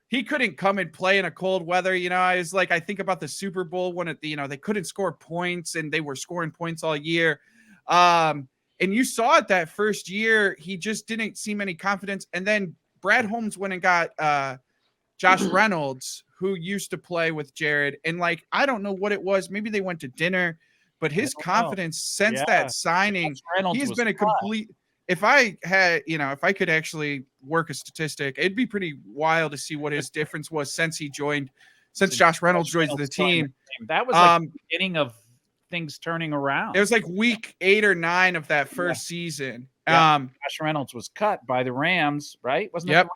he couldn't come and play in a cold weather. You know, I was like, I think about the Super Bowl when they couldn't score points and they were scoring points all year. And you saw it that first year, he just didn't seem any confidence. And then Brad Holmes went and got Josh Reynolds, who used to play with Jared. And like, I don't know what it was. Maybe they went to dinner, but his confidence since that signing, he's been a complete. If I could actually work a statistic, it'd be pretty wild to see what his difference was since Josh Reynolds joined the team. That was like the beginning of things turning around. It was like week 8 or 9 of that first season. Yeah. Josh Reynolds was cut by the Rams, right? Wasn't it?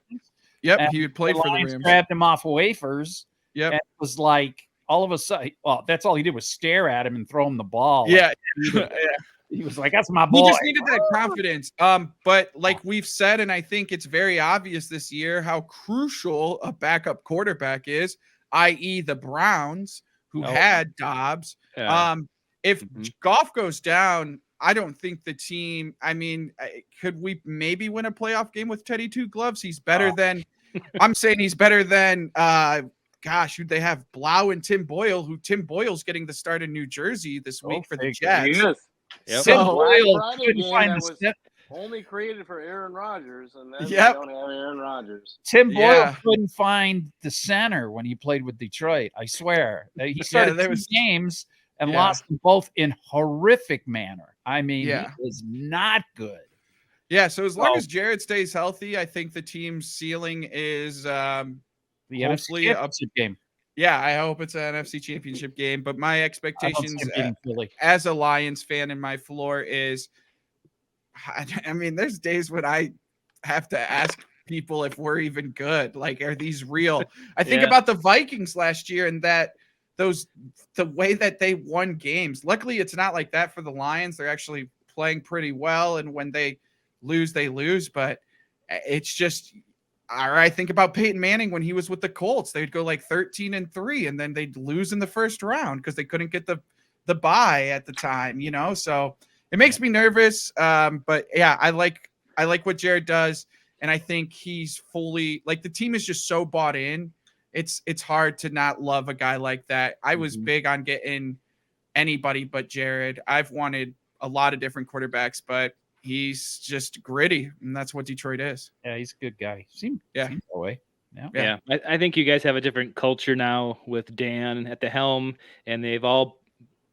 Yep, he played for the Rams. Grabbed him off wafers. Yep. And it was like all of a sudden, well, that's all he did was stare at him and throw him the ball. Yeah. He was like, that's my boy. He just needed that confidence. But like we've said, and I think it's very obvious this year how crucial a backup quarterback is, i.e. the Browns, who had Dobbs. Yeah. If Goff goes down, I don't think the team, could we maybe win a playoff game with Teddy Two Gloves? He's better than, I'm saying he's better than, who'd they have? Blau and Tim Boyle, who Tim Boyle's getting the start in New Jersey this week for the Jets. Yes. Yep. Tim Boyle couldn't find the step. Only created for Aaron Rodgers, and then they don't have Aaron Rodgers. Tim Boyle couldn't find the center when he played with Detroit. I swear. He started 2 games and lost them both in horrific manner. I mean, he was not good. Yeah, so as long as Jared stays healthy, I think the team's ceiling is the NFC Championship game. Yeah, I hope it's an NFC Championship game. But my expectations as a Lions fan and my floor is, I mean, there's days when I have to ask people if we're even good. Like, are these real? I think about the Vikings last year and the way that they won games. Luckily, it's not like that for the Lions. They're actually playing pretty well. And when they lose, they lose. But it's just, I think about Peyton Manning when he was with the Colts. They'd go like 13-3, and then they'd lose in the first round because they couldn't get the bye at the time, you know? So it makes me nervous. But yeah, I like what Jared does. And I think he's fully, like, the team is just so bought in. It's hard to not love a guy like that. I was big on getting anybody but Jared. I've wanted a lot of different quarterbacks, but he's just gritty, and that's what Detroit is. Yeah, he's a good guy. Seems that way. Yeah. I think you guys have a different culture now with Dan at the helm, and they've all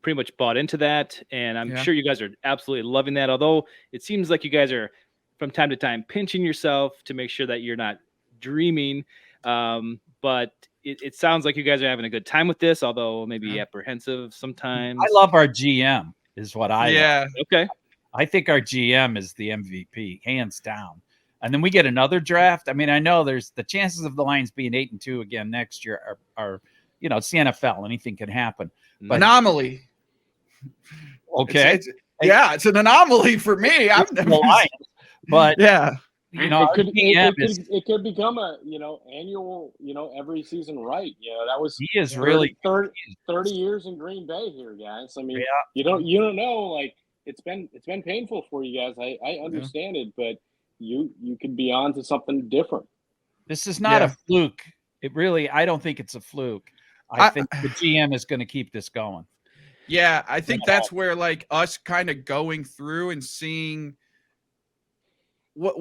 pretty much bought into that. And I'm sure you guys are absolutely loving that. Although it seems like you guys are from time to time pinching yourself to make sure that you're not dreaming. But it sounds like you guys are having a good time with this, although maybe apprehensive sometimes. I love our GM is what I love. Okay. I think our GM is the MVP, hands down. And then we get another draft. I mean, I know there's the chances of the Lions being 8-2 again next year are it's the NFL. Anything can happen. But, anomaly. Okay. It's an anomaly for me. I'm the Lions. But it could become a annual every season right. That was he is really 30 years in Green Bay here, guys. I mean, you don't know, like it's been painful for you guys. I understand it, but you could be on to something different. This is not a fluke. I don't think it's a fluke. I think the GM is going to keep this going. Yeah, I think that's where like us kind of going through and seeing what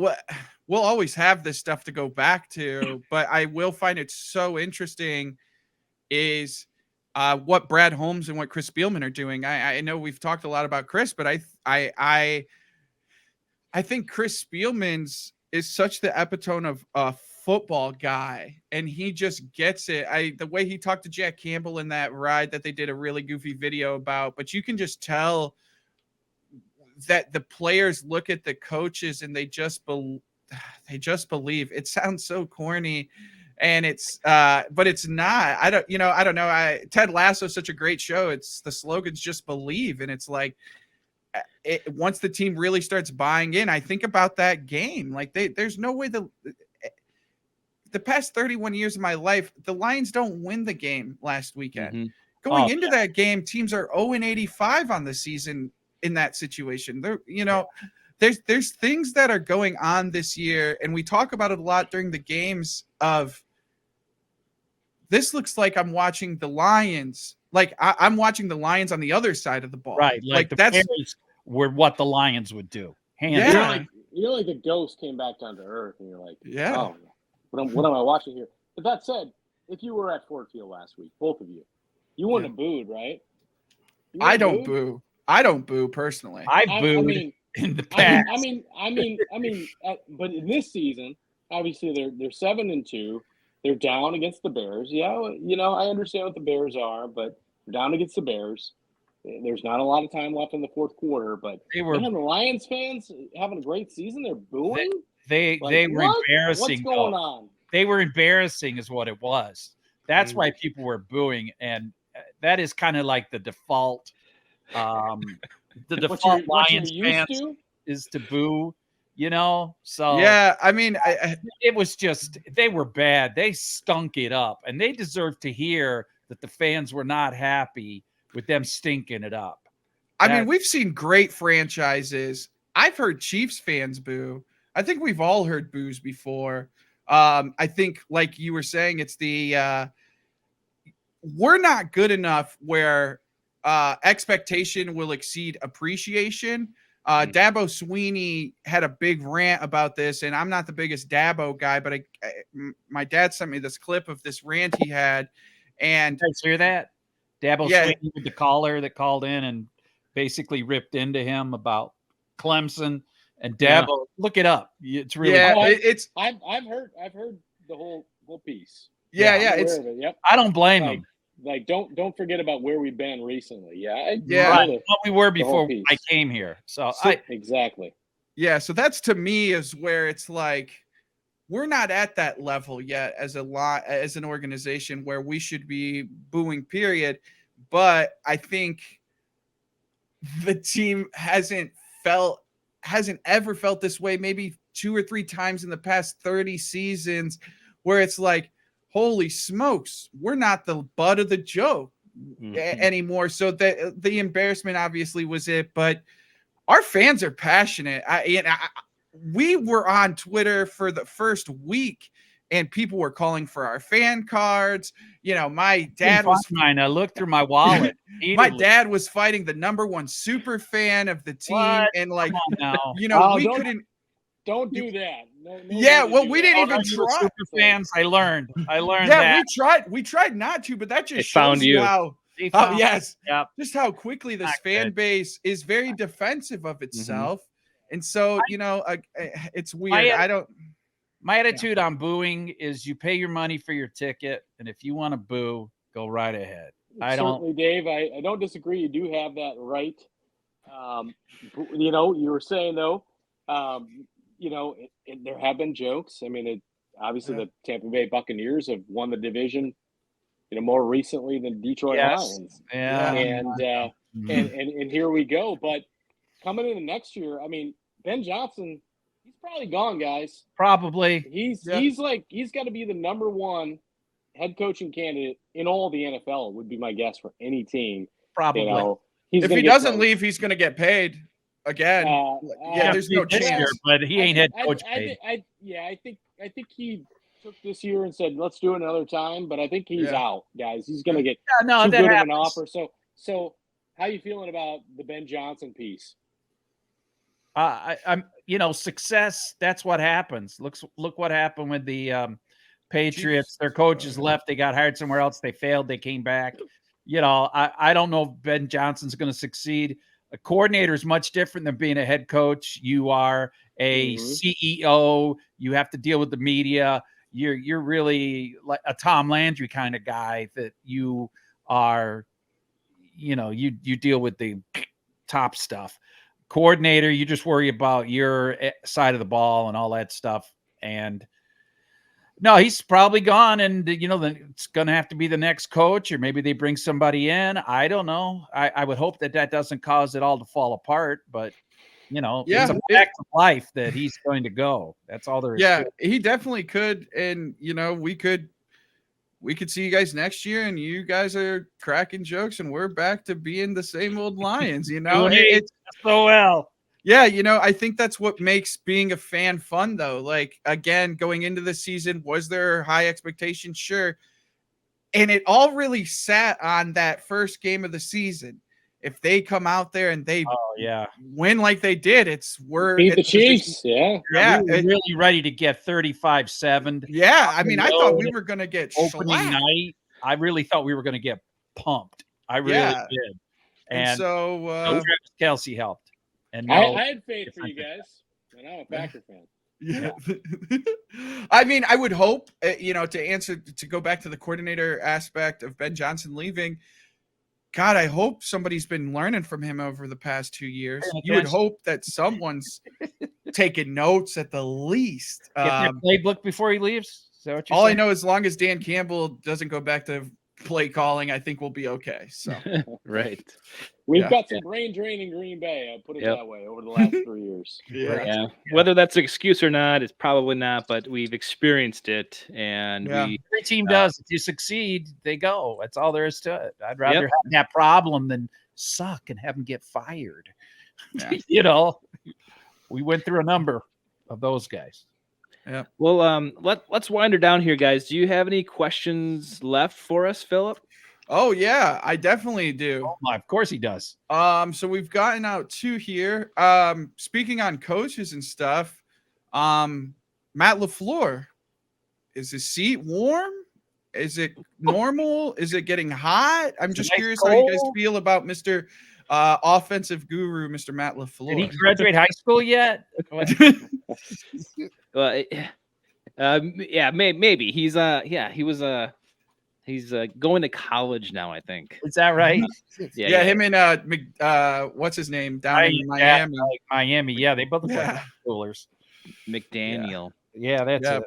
we'll always have this stuff to go back to, but I will find it so interesting is what Brad Holmes and what Chris Spielman are doing. I know we've talked a lot about Chris, but I think Chris Spielman's is such the epitome of a football guy, and he just gets it. The way he talked to Jack Campbell in that ride that they did a really goofy video about, but you can just tell that the players look at the coaches and they just believe. It sounds so corny, and it's but it's not. I don't know. Ted Lasso is such a great show. It's the slogan's just believe, and it's like once the team really starts buying in, I think about that game. Like there's no way the past 31 years of my life, the Lions don't win the game last weekend. going into that game, teams are 0-85 on the season in that situation. There's things that are going on this year, and we talk about it a lot during the games of this looks like I'm watching the Lions. Like I'm watching the Lions on the other side of the ball. Right. Like the Bears were what the Lions would do. Like the ghost came back down to earth, and you're like, oh, what am I watching here? But that said, if you were at Ford Field last week, both of you wouldn't have booed, right? I don't boo. I don't boo personally. I booed in the past. But in this season, obviously they're 7-2. They're down against the Bears. Yeah, I understand what the Bears are, but they're down against the Bears. There's not a lot of time left in the fourth quarter, but the Lions fans having a great season. They're booing. They were embarrassing. What's going on? They were embarrassing, is what it was. That's why people were booing, and that is kind of like the default. The default Lions fans is to boo. So yeah, I mean, it was just they were bad. They stunk it up, and they deserved to hear that the fans were not happy with them stinking it up. I mean, we've seen great franchises. I've heard Chiefs fans boo. I think we've all heard boos before. I think, like you were saying, it's the we're not good enough where expectation will exceed appreciation. Dabo Sweeney had a big rant about this, and I'm not the biggest Dabo guy, but my dad sent me this clip of this rant he had. And you guys hear that? Dabo Sweeney with the caller that called in and basically ripped into him about Clemson and Dabo. Look it up. It's really I've heard the whole piece. It's yep. I don't blame him. Like don't forget about where we've been recently. What we were before I came here. So exactly. Yeah, so that's to me is where it's like we're not at that level yet as an organization where we should be booing, period. But I think the team hasn't ever felt this way, maybe 2 or 3 times in the past 30 seasons, where it's like, holy smokes, we're not the butt of the joke anymore. So the embarrassment obviously was it, but our fans are passionate. We were on Twitter for the first week, and people were calling for our fan cards. My dad was mine. I looked through my wallet. My dad was fighting the #1 super fan of the team, and like, we couldn't. Don't do that. No, we didn't even try. Super fans, I learned. Yeah, that. we tried not to, but that just shows you how. Yes, yep. Just how quickly this fan base is very defensive of itself, and so it's weird. My attitude on booing is you pay your money for your ticket, and if you want to boo, go right ahead. Certainly, Dave. I don't disagree. You do have that right. You were saying though. There have been jokes. I mean, obviously the Tampa Bay Buccaneers have won the division, more recently than Detroit Lions. Yeah. And here we go. But coming into next year, I mean, Ben Johnson, he's probably gone, guys. Probably. He's got to be the #1 head coaching candidate in all the NFL, would be my guess for any team. Probably. If he doesn't leave, he's going to get paid. Again, there's no chance. Year, but he ain't head coach. I think he took this year and said, "Let's do it another time." But I think he's out, guys. He's going to get too good of an offer. So, how you feeling about the Ben Johnson piece? I'm, success. That's what happens. Look what happened with the Patriots. Their coaches left. They got hired somewhere else. They failed. They came back. I don't know if Ben Johnson's going to succeed. A coordinator is much different than being a head coach. You are a CEO. You have to deal with the media. You're really like a Tom Landry kind of guy that you are, you deal with the top stuff. Coordinator, you just worry about your side of the ball and all that stuff. And no, he's probably gone, and it's going to have to be the next coach, or maybe they bring somebody in. I don't know. I would hope that doesn't cause it all to fall apart, but it's a fact of life that he's going to go. That's all there is. Yeah, he definitely could, and we could we could see you guys next year, and you guys are cracking jokes, and we're back to being the same old Lions. It's so well. Yeah, I think that's what makes being a fan fun, though. Like, again, going into the season, was there high expectations? Sure. And it all really sat on that first game of the season. If they come out there and they win like they did, beat the Chiefs. We were really ready to get 35-7. Yeah, I mean, I thought we were going to get opening slapped. night. I really thought we were going to get pumped. I really did. And so Travis Kelce helped. And I had faith for you guys, and I'm a Packer fan. Yeah. I mean, I would hope, to go back to the coordinator aspect of Ben Johnson leaving, God, I hope somebody's been learning from him over the past 2 years. You would hope that someone's taking notes at the least. Get their playbook before he leaves? Is that what you're all saying? I know, as long as Dan Campbell doesn't go back to play calling, I think we'll be okay. So right. We've got some brain drain in Green Bay. I'll put it that way over the last 3 years. Yeah. Whether that's an excuse or not, it's probably not, but we've experienced it. And every team does. If you succeed, they go. That's all there is to it. I'd rather have that problem than suck and have them get fired. Yeah. We went through a number of those guys. Yeah. Well, let's wind her down here, guys. Do you have any questions left for us, Philip? Oh yeah, I definitely do. Oh my, of course he does. So we've gotten out 2 here. Speaking on coaches and stuff, Matt LaFleur, is his seat warm? Is it normal? Is it getting hot? I'm just curious how you guys feel about Mr. Offensive guru, Mr. Matt LaFleur. Did he graduate high school yet? Well, maybe he's he was he's going to college now, I think. Is that right? Yeah, him and what's his name down in Miami. Miami, yeah, they both look like high schoolers. McDaniel. Yeah, that's it.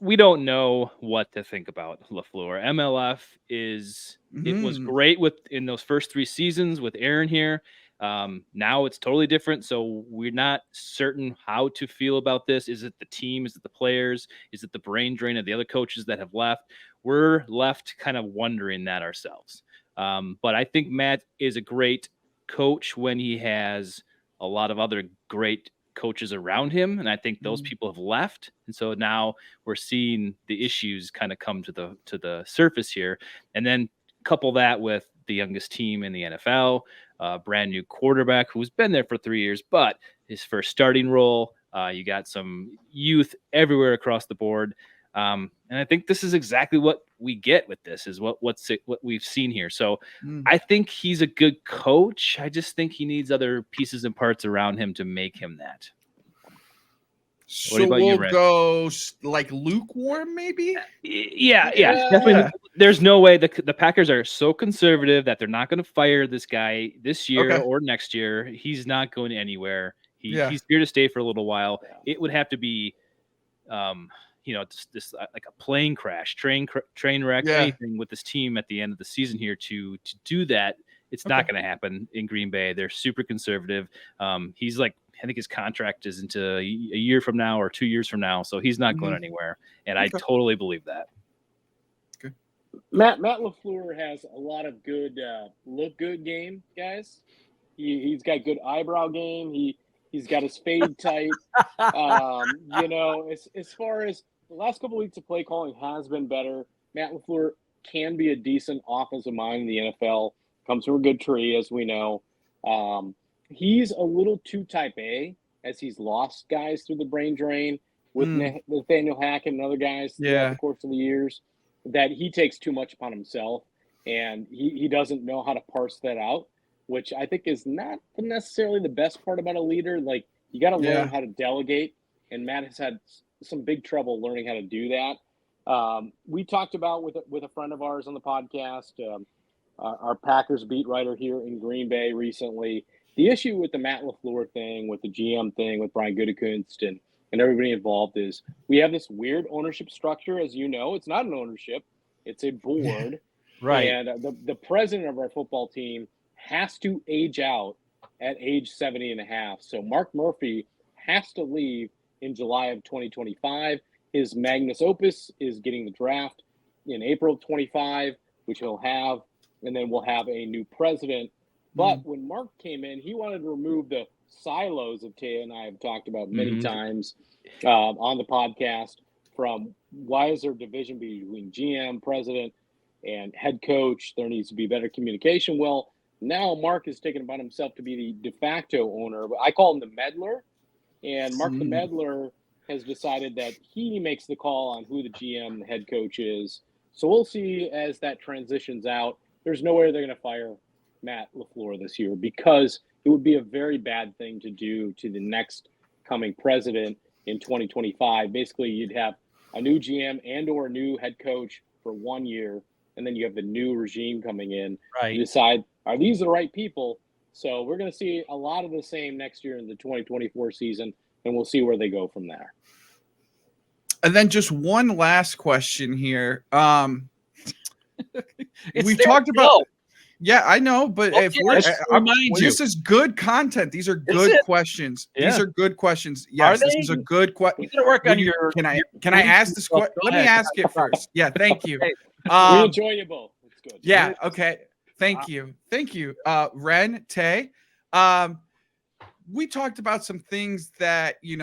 We don't know what to think about LaFleur. MLF it was great in those first 3 seasons with Aaron here. Now it's totally different. So we're not certain how to feel about this. Is it the team? Is it the players? Is it the brain drain of the other coaches that have left? We're left kind of wondering that ourselves. But I think Matt is a great coach when he has a lot of other great coaches around him. And I think those people have left. And so now we're seeing the issues kind of come to the surface here. And then couple that with the youngest team in the NFL, brand new quarterback who's been there for 3 years, but his first starting role. You got some youth everywhere across the board. And I think this is exactly what we get with this is what we've seen here. So I think he's a good coach. I just think he needs other pieces and parts around him to make him that. So we'll go like lukewarm, maybe? Yeah. Definitely. There's no way the Packers are so conservative that they're not going to fire this guy this year or next year. He's not going anywhere. He's here to stay for a little while. It would have to be, this like a plane crash, train wreck, anything with this team at the end of the season here to do that. It's not going to happen in Green Bay. They're super conservative. He's like, I think his contract is into a year from now or 2 years from now, so he's not going anywhere. And I totally believe that. Okay. Matt LaFleur has a lot of good look good game, guys. He's got good eyebrow game. He's got his fade tight. As far as the last couple of weeks of play calling has been better. Matt LaFleur can be a decent offensive mind in the NFL. Comes from a good tree, as we know. He's a little too type A, as he's lost guys through the brain drain with Nathaniel Hackett and other guys throughout the course of the years, that he takes too much upon himself, and he doesn't know how to parse that out, which I think is not necessarily the best part about a leader. Like, you got to learn how to delegate, and Matt has had some big trouble learning how to do that. We talked about with a friend of ours on the podcast, our Packers beat writer here in Green Bay recently, the issue with the Matt LaFleur thing, with the GM thing, with Brian Gutekunst and everybody involved is we have this weird ownership structure. As you know, it's not an ownership. It's a board. Right. And the president of our football team has to age out at age 70 and a half. So Mark Murphy has to leave in July of 2025. His magnus opus is getting the draft. in April of 25, which he'll have, and then we'll have a new president. But when Mark came in, he wanted to remove the silos that Tay and I have talked about many times on the podcast, from why is there a division between GM, president, and head coach? There needs to be better communication. Well, now Mark has taken upon himself to be the de facto owner. I call him the meddler. And Mark the meddler has decided that he makes the call on who the GM, the head coach is. So we'll see as that transitions out. There's no way they're going to fire Matt LaFleur this year, because it would be a very bad thing to do to the next coming president in 2025. Basically, you'd have a new GM and or a new head coach for 1 year, and then you have the new regime coming in to decide, are these the right people? So we're going to see a lot of the same next year in the 2024 season, and we'll see where they go from there. And then just one last question here. We've talked about. Yeah, I know, but if this is good content. These are good questions. Yeah. These are good questions. Yes, this is a good question. Can I ask this question? Let me ask it first. Yeah, thank you. We enjoy you both. It's good. Yeah. Okay. Thank you. Ren, Tay. We talked about some things that you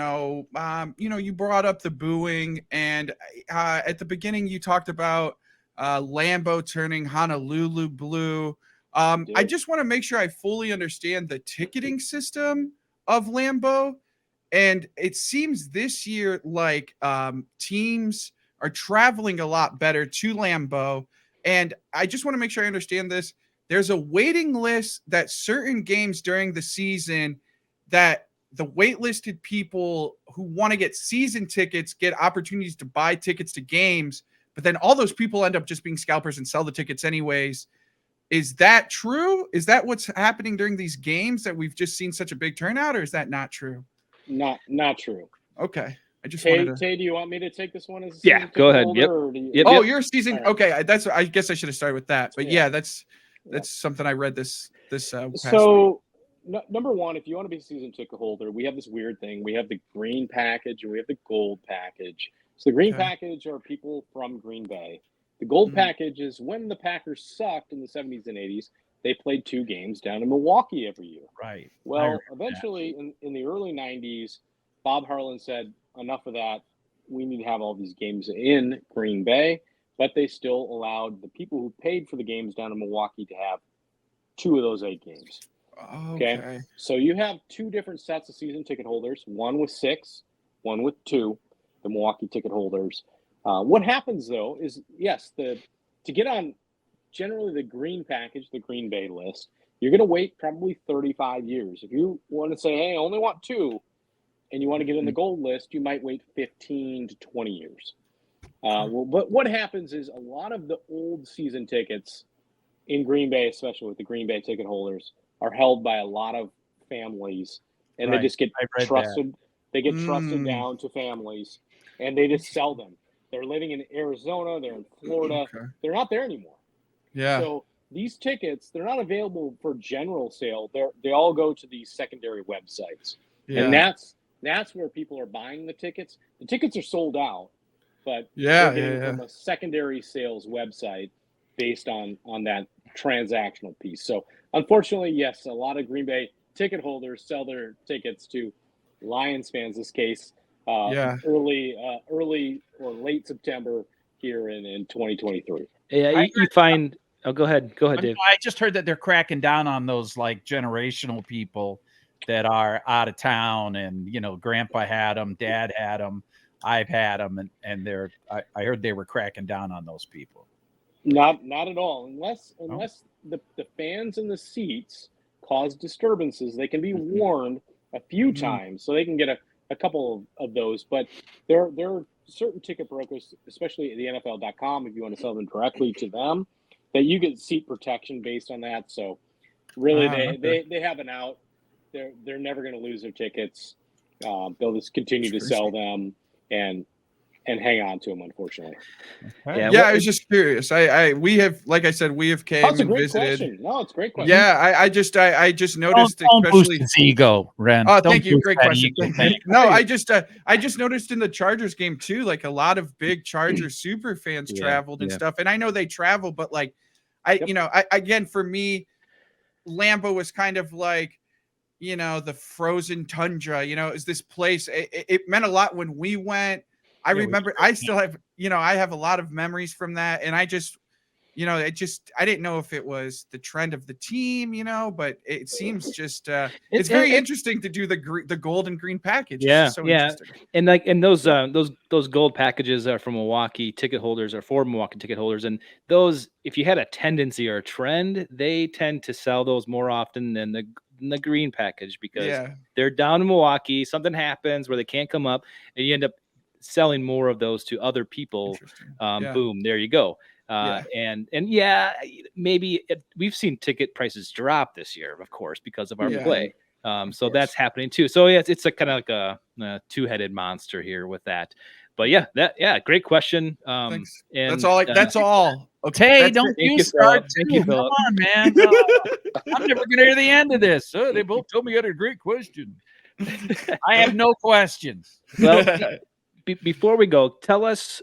brought up the booing, and at the beginning you talked about Lambeau turning Honolulu blue. I just want to make sure I fully understand the ticketing system of Lambeau. And it seems this year like teams are traveling a lot better to Lambeau. And I just want to make sure I understand this. There's a waiting list that certain games during the season that the waitlisted people who want to get season tickets get opportunities to buy tickets to games. But then all those people end up just being scalpers and sell the tickets anyways. Is that true? Is that what's happening during these games, that we've just seen such a big turnout, or is that not true? Not true. Okay. I just Tay, wanted to. Tay, do you want me to take this one? Go ahead. Yep. Oh, you're a season. Right. Okay. I guess I should have started with that. But yeah, that's something I read this past week. Number one, if you want to be a season ticket holder, we have this weird thing. We have the green package and we have the gold package. So the green package are people from Green Bay. The gold package is when the Packers sucked in the 70s and 80s, they played 2 games down in Milwaukee every year. Right. Well, eventually in the early 90s, Bob Harlan said, enough of that. We need to have all these games in Green Bay. But they still allowed the people who paid for the games down in Milwaukee to have 2 of those 8 games. Okay. So you have 2 different sets of season ticket holders, one with 6, one with 2, the Milwaukee ticket holders. What happens, though, is, yes, to get on generally the green package, the Green Bay list, you're going to wait probably 35 years. If you want to say, hey, I only want 2, and you want to get in the gold list, you might wait 15 to 20 years. But what happens is a lot of the old season tickets in Green Bay, especially with the Green Bay ticket holders, are held by a lot of families, and they just get trusted. They get trusted down to families, and they just sell them. They're living in Arizona. They're in Florida. They're not there anymore. Yeah. So these tickets, they're not available for general sale. They all go to these secondary websites, and that's where people are buying the tickets. The tickets are sold out, but they're getting from a secondary sales website based on that transactional piece. So unfortunately, yes, a lot of Green Bay ticket holders sell their tickets to Lions fans. This case, early or late September here in 2023. Yeah, you find. Oh, go ahead, Dave. I just heard that they're cracking down on those like generational people that are out of town, and grandpa had them, dad had them, I've had them, and they're. I heard they were cracking down on those people. Not at all. Unless the fans in the seats cause disturbances, they can be warned a few times, so they can get a couple of those. But there are certain ticket brokers, especially at the NFL.com, if you want to sell them directly to them, that you get seat protection based on that. So really, they have an out. They're never going to lose their tickets. They'll just continue to sell them, and and hang on to them, unfortunately. Okay. Yeah, I was just curious. We have, like I said, we have came That's a and great visited. question. No, it's a great question. Yeah, I just noticed, Don't boost especially. his ego, Ren. Oh, Don't thank you. boost Great that question. ego. No, I just noticed in the Chargers game too, like a lot of big Chargers super fans traveled and stuff. And I know they travel, but like, again, for me, Lambeau was kind of like, the frozen tundra. Is this place? It meant a lot when we went. I remember. I still have, I have a lot of memories from that, and I just. I didn't know if it was the trend of the team, but it seems just it's very interesting to do the gold and green package. Yeah, so interesting. And those gold packages are from Milwaukee ticket holders, or for Milwaukee ticket holders, and those, if you had a tendency or a trend, they tend to sell those more often than the green package, because they're down in Milwaukee. Something happens where they can't come up, and you end up selling more of those to other people. Boom, there you go. Maybe we've seen ticket prices drop this year, of course, because of our play. So that's happening too. So it's a kind of like a two-headed monster here with that. But great question. Thanks. And that's all. Okay, don't you start. Come on, man. I'm never gonna hear the end of this. They both told me you had a great question. I have no questions. Well, before we go, tell us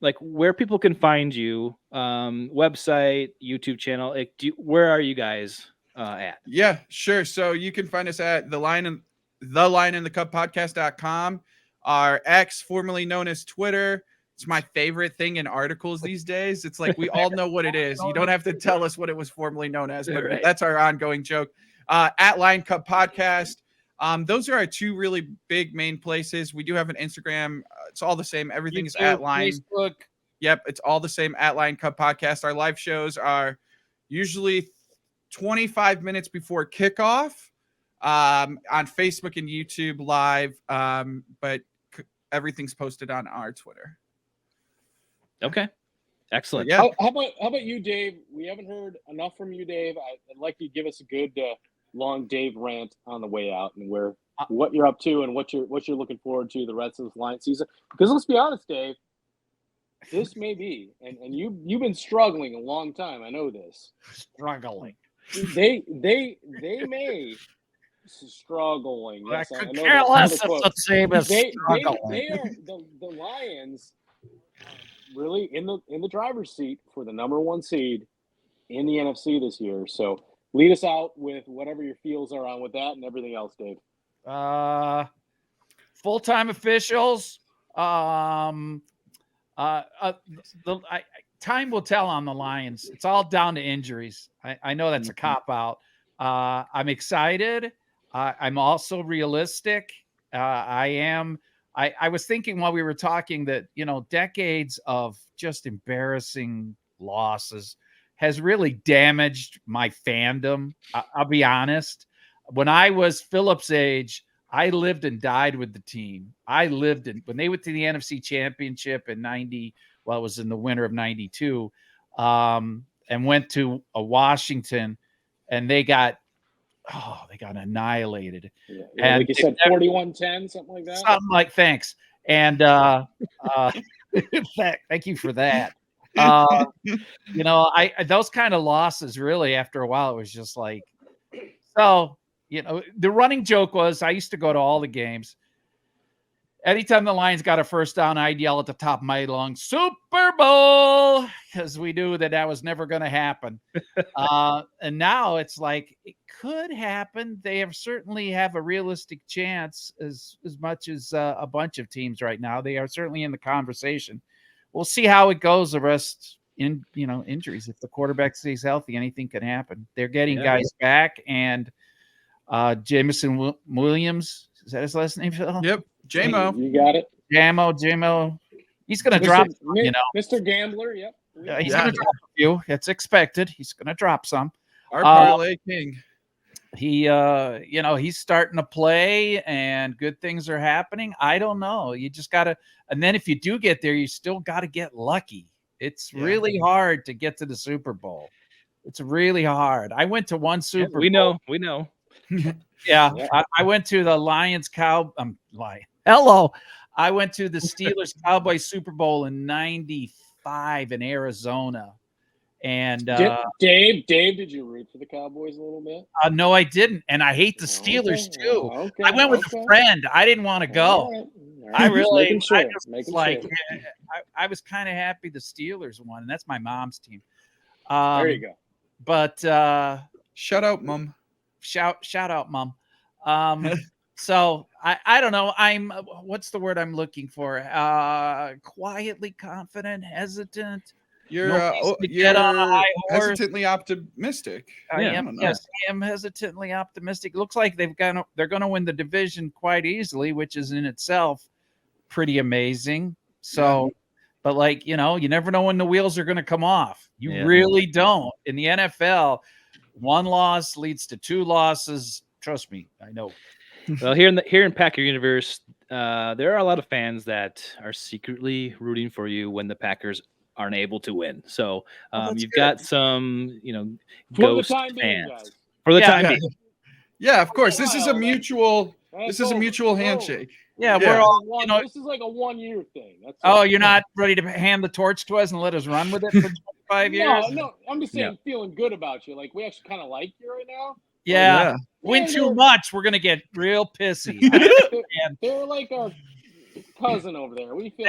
like where people can find you, website, YouTube channel. Where are you guys at? Yeah, sure. So you can find us at the Line in the Cub Podcast.com, our X, formerly known as Twitter. It's my favorite thing in articles these days. It's like we all know what it is. You don't have to tell us what it was formerly known as, but that's our ongoing joke. At Line Cub Podcast. Those are our two really big main places. We do have an Instagram. It's all the same. Everything is at Line. Facebook. Yep, it's all the same at Line Cub Podcast. Our live shows are usually 25 minutes before kickoff on Facebook and YouTube live, but everything's posted on our Twitter. Okay, excellent. How about you, Dave? We haven't heard enough from you, Dave. I'd like you to give us a good long Dave rant on the way out, and what you're up to and what you're looking forward to the rest of this Lions season. Because let's be honest, Dave, this may be, and you've been struggling a long time. I know this. Struggling. They may struggling. Yes, I could care less if the same as struggling. They are the Lions really in the driver's seat for the number one seed in the NFC this year. So lead us out with whatever your feels are on with that and everything else, Dave. Full-time officials. Time will tell on the Lions. It's all down to injuries. I know that's a cop-out. I'm excited. I'm also realistic. I was thinking while we were talking that, decades of just embarrassing losses has really damaged my fandom. I'll be honest. When I was Philip's age, I lived and died with the team. When they went to the NFC Championship in 90, well, it was in the winter of 92, and went to Washington, and they got annihilated. Yeah, and like you said, 41-10, something like that. Something like, thanks. And thank you for that. Those kind of losses, really, after a while, it was just like, so, the running joke was I used to go to all the games. Anytime the Lions got a first down, I'd yell at the top of my lungs, Super Bowl, because we knew that was never going to happen. And now it's like, it could happen. They certainly have a realistic chance as much as a bunch of teams right now. They are certainly in the conversation. We'll see how it goes the rest in, injuries. If the quarterback stays healthy, anything can happen. They're getting guys back, and Jameson Williams, is that his last name, Phil? Yep. JMO. You got it. JMO. He's going to drop, Mr. Gambler, yep. He's going to drop a few. It's expected. He's going to drop some. Our parlay king. He's starting to play and good things are happening. I don't know. You just got to, and then if you do get there, you still got to get lucky. It's really hard to get to the Super Bowl. It's really hard. I went to one Super Bowl. We know. Yeah. I went to the Lions Hello. I went to the Steelers Cowboys Super Bowl in '95 in Arizona. And Dave, did you root for the Cowboys a little bit? No, I didn't, and I hate the Steelers too. I went with a friend. I didn't want to go. All right. I really, sure. I was kind of happy the Steelers won, and that's my mom's team. There you go. But shout out, Mom. Shout out, Mom. So I don't know. What's the word I'm looking for? Quietly confident, hesitant. You're get on a high horse. Hesitantly optimistic. I am hesitantly optimistic. Looks like they're going to win the division quite easily, which is in itself pretty amazing. So, but like, you never know when the wheels are going to come off. You really don't. In the NFL, one loss leads to two losses. Trust me, I know. Well, here in Packer Universe, there are a lot of fans that are secretly rooting for you when the Packers aren't able to win. So you've got some, ghost fans for the time being. Yeah, of course. This is a mutual handshake. Yeah, we're all, this is like a 1 year thing. You're not ready to hand the torch to us and let us run with it for 25 years? No, I'm just saying, feeling good about you. Like, we actually kind of like you right now. Yeah. Win too much, we're going to get real pissy. They're like our cousin over there. We feel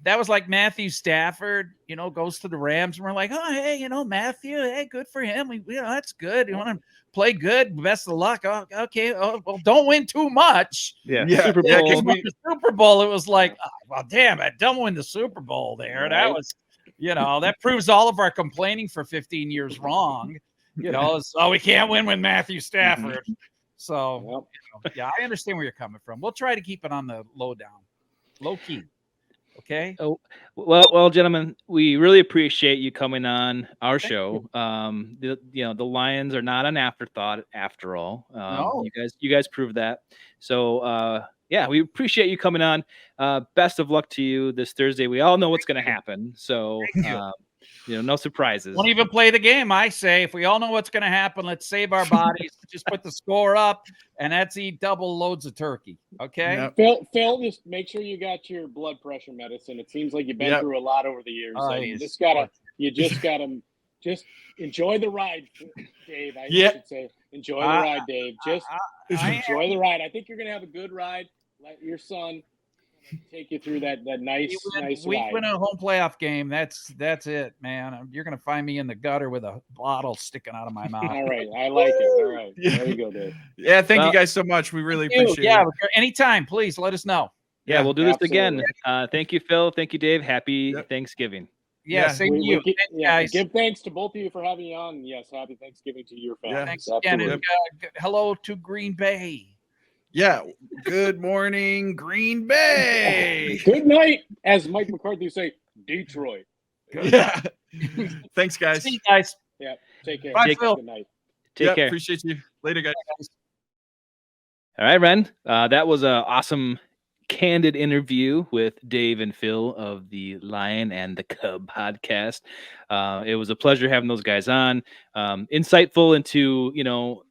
that was like Matthew Stafford, goes to the Rams, and we're like, oh, hey, Matthew, hey, good for him. That's good. You want to play good? Best of luck. Oh, okay. Oh, well, don't win too much. Yeah. Super Bowl. The Super Bowl, it was like, well, damn it, don't win the Super Bowl there. Right. That was, that proves all of our complaining for 15 years wrong. We can't win with Matthew Stafford. So, I understand where you're coming from. We'll try to keep it on the low key. Okay. Oh, well, gentlemen, we really appreciate you coming on our show. The Lions are not an afterthought after all. No. You guys proved that. So, we appreciate you coming on. Best of luck to you this Thursday. We all know what's going to happen. So, no surprises. Don't even play the game. I say, if we all know what's going to happen, let's save our bodies. Just put the score up, and that's eat double loads of turkey. Okay. Yep. Phil, just make sure you got your blood pressure medicine. It seems like you've been through a lot over the years. So you just gotta just enjoy the ride, Dave. I should say, enjoy the ride, Dave. Just enjoy the ride. I think you're gonna have a good ride. Let your son take you through that nice ride. We win a home playoff game. That's it, man. You're gonna find me in the gutter with a bottle sticking out of my mouth. All right, I like it. All right, there you go, Dave. Yeah, thank you guys so much. We really appreciate it. Yeah, anytime, please let us know. Yeah, we'll do this again. Thank you, Phil. Thank you, Dave. Happy Thanksgiving. Yeah, same to you. Guys. Give thanks to both of you for having me on. Yes, happy Thanksgiving to your family. Yeah. Thanks again. And, hello to Green Bay. Yeah. Good morning, Green Bay. Good night, as Mike McCarthy would say, Detroit. Yeah. Thanks, guys. See you guys. Yeah. Take care. Bye, Phil. Good night. Take care. Appreciate you. Later, guys. All right, Ren. That was an awesome, candid interview with Dave and Phil of the Lion and the Cub podcast. It was a pleasure having those guys on. Insightful into,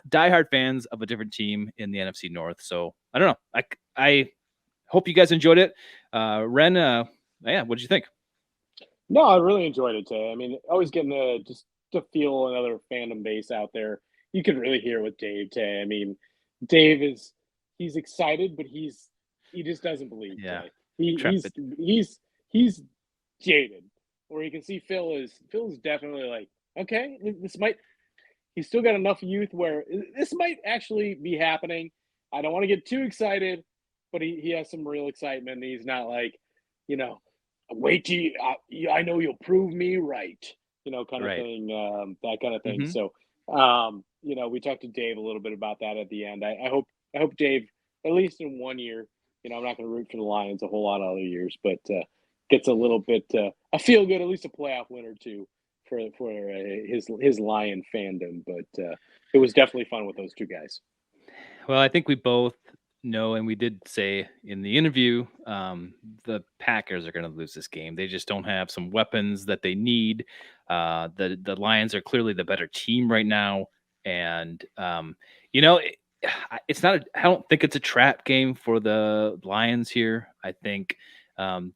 diehard fans of a different team in the NFC North. So I don't know. I hope you guys enjoyed it. Ren, what did you think? No, I really enjoyed it today. I mean, always getting to feel another fandom base out there. You could really hear with Dave today. I mean, Dave he's excited, but he just doesn't believe. Yeah, he's jaded. Where you can see Phil's definitely like, okay, he's still got enough youth where this might actually be happening. I don't want to get too excited, but he has some real excitement. He's not like, wait till I know you'll prove me right, kind of thing, that kind of thing. Mm-hmm. So, we talked to Dave a little bit about that at the end. I hope Dave, at least in 1 year, I'm not going to root for the Lions a whole lot of other years, but gets a little bit a feel good, at least a playoff win or two for his Lion fandom. But it was definitely fun with those two guys. Well, I think we both know, and we did say in the interview, the Packers are going to lose this game. They just don't have some weapons that they need. The Lions are clearly the better team right now. And, it's not. I don't think it's a trap game for the Lions here. I think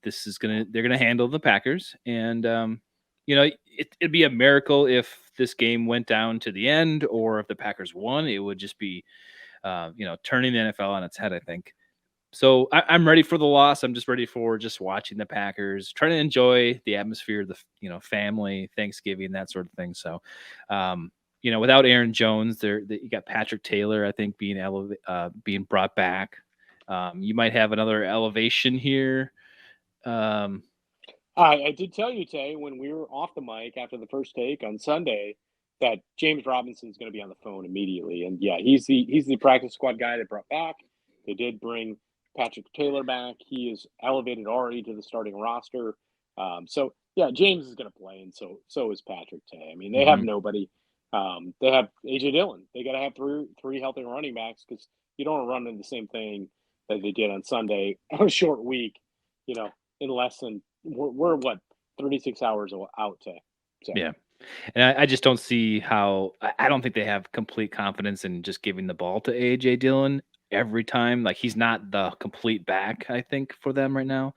this is they're gonna handle the Packers, and it'd be a miracle if this game went down to the end, or if the Packers won. It would just be turning the NFL on its head, I think. So I'm ready for the loss. I'm just ready for just watching the Packers, trying to enjoy the atmosphere, the family, Thanksgiving, that sort of thing. So, without Aaron Jones, you got Patrick Taylor, I think, being brought back. You might have another elevation here. I did tell you, Tay, when we were off the mic after the first take on Sunday, that James Robinson's going to be on the phone immediately. And yeah, he's the practice squad guy they brought back. They did bring Patrick Taylor back. He is elevated already to the starting roster. So yeah, James is going to play, and so is Patrick Tay. I mean, they have nobody. They have AJ Dillon. They got to have three healthy running backs, because you don't want to run into the same thing that they did on Sunday on a short week. In less than we're 36 hours out, Tay. So. Yeah. And I just don't see how. I don't think they have complete confidence in just giving the ball to AJ Dillon every time. Like, he's not the complete back, I think, for them right now.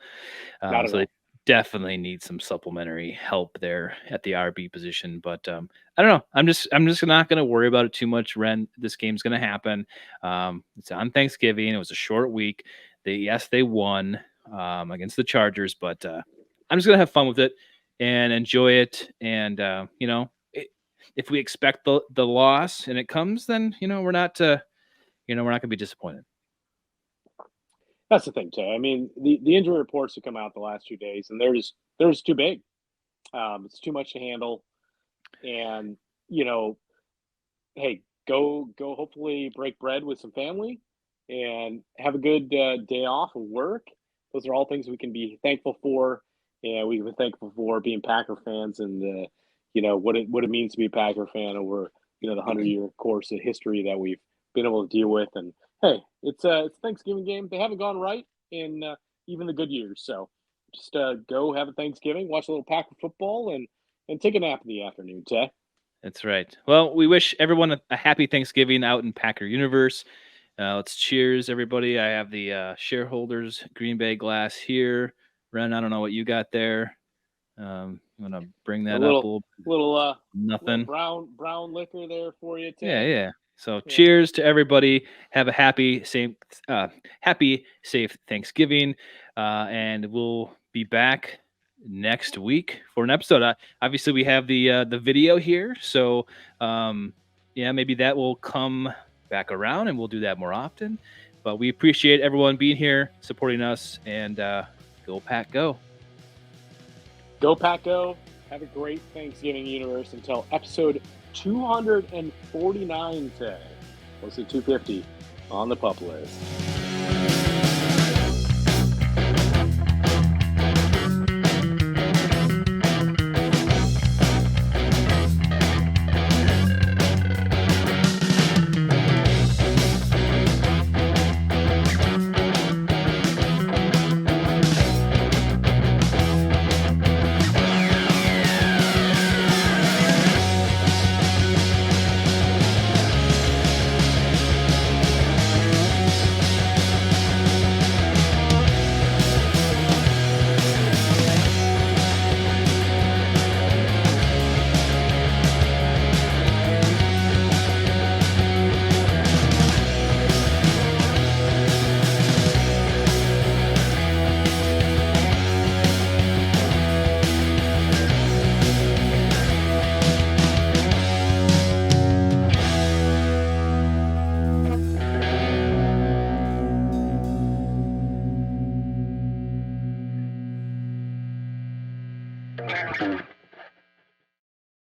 So they definitely need some supplementary help there at the RB position. But I don't know. I'm just not going to worry about it too much. Ren, this game's going to happen. It's on Thanksgiving. It was a short week. They won against the Chargers, but I'm just going to have fun with it and enjoy it. And if we expect the loss and it comes, then we're not going to be disappointed. That's the thing, Tay. I mean, the injury reports have come out the last 2 days, and they're just too big. It's too much to handle. And hey, go hopefully break bread with some family and have a good day off of work. Those are all things we can be thankful for. And we can be thankful for being Packer fans, and what it means to be a Packer fan over the 100-year course of history that we've been able to deal with. And hey, it's Thanksgiving game. They haven't gone right in even the good years. So just go have a Thanksgiving, watch a little Packer football, and take a nap in the afternoon, Tay. That's right. Well, we wish everyone a happy Thanksgiving out in Packer Universe. Let's cheers, everybody. I have the shareholders Green Bay glass here. Ren, I don't know what you got there. You want to bring that up a little? Nothing. Little brown liquor there for you, Tay. Yeah. So cheers to everybody. Have a happy, safe Thanksgiving. And we'll be back next week for an episode. Obviously, we have the video here. So, maybe that will come back around, and we'll do that more often. But we appreciate everyone being here, supporting us, and go Pack Go. Go Pack Go. Have a great Thanksgiving, Universe, until episode 249 today. We'll see 250 on the pup list.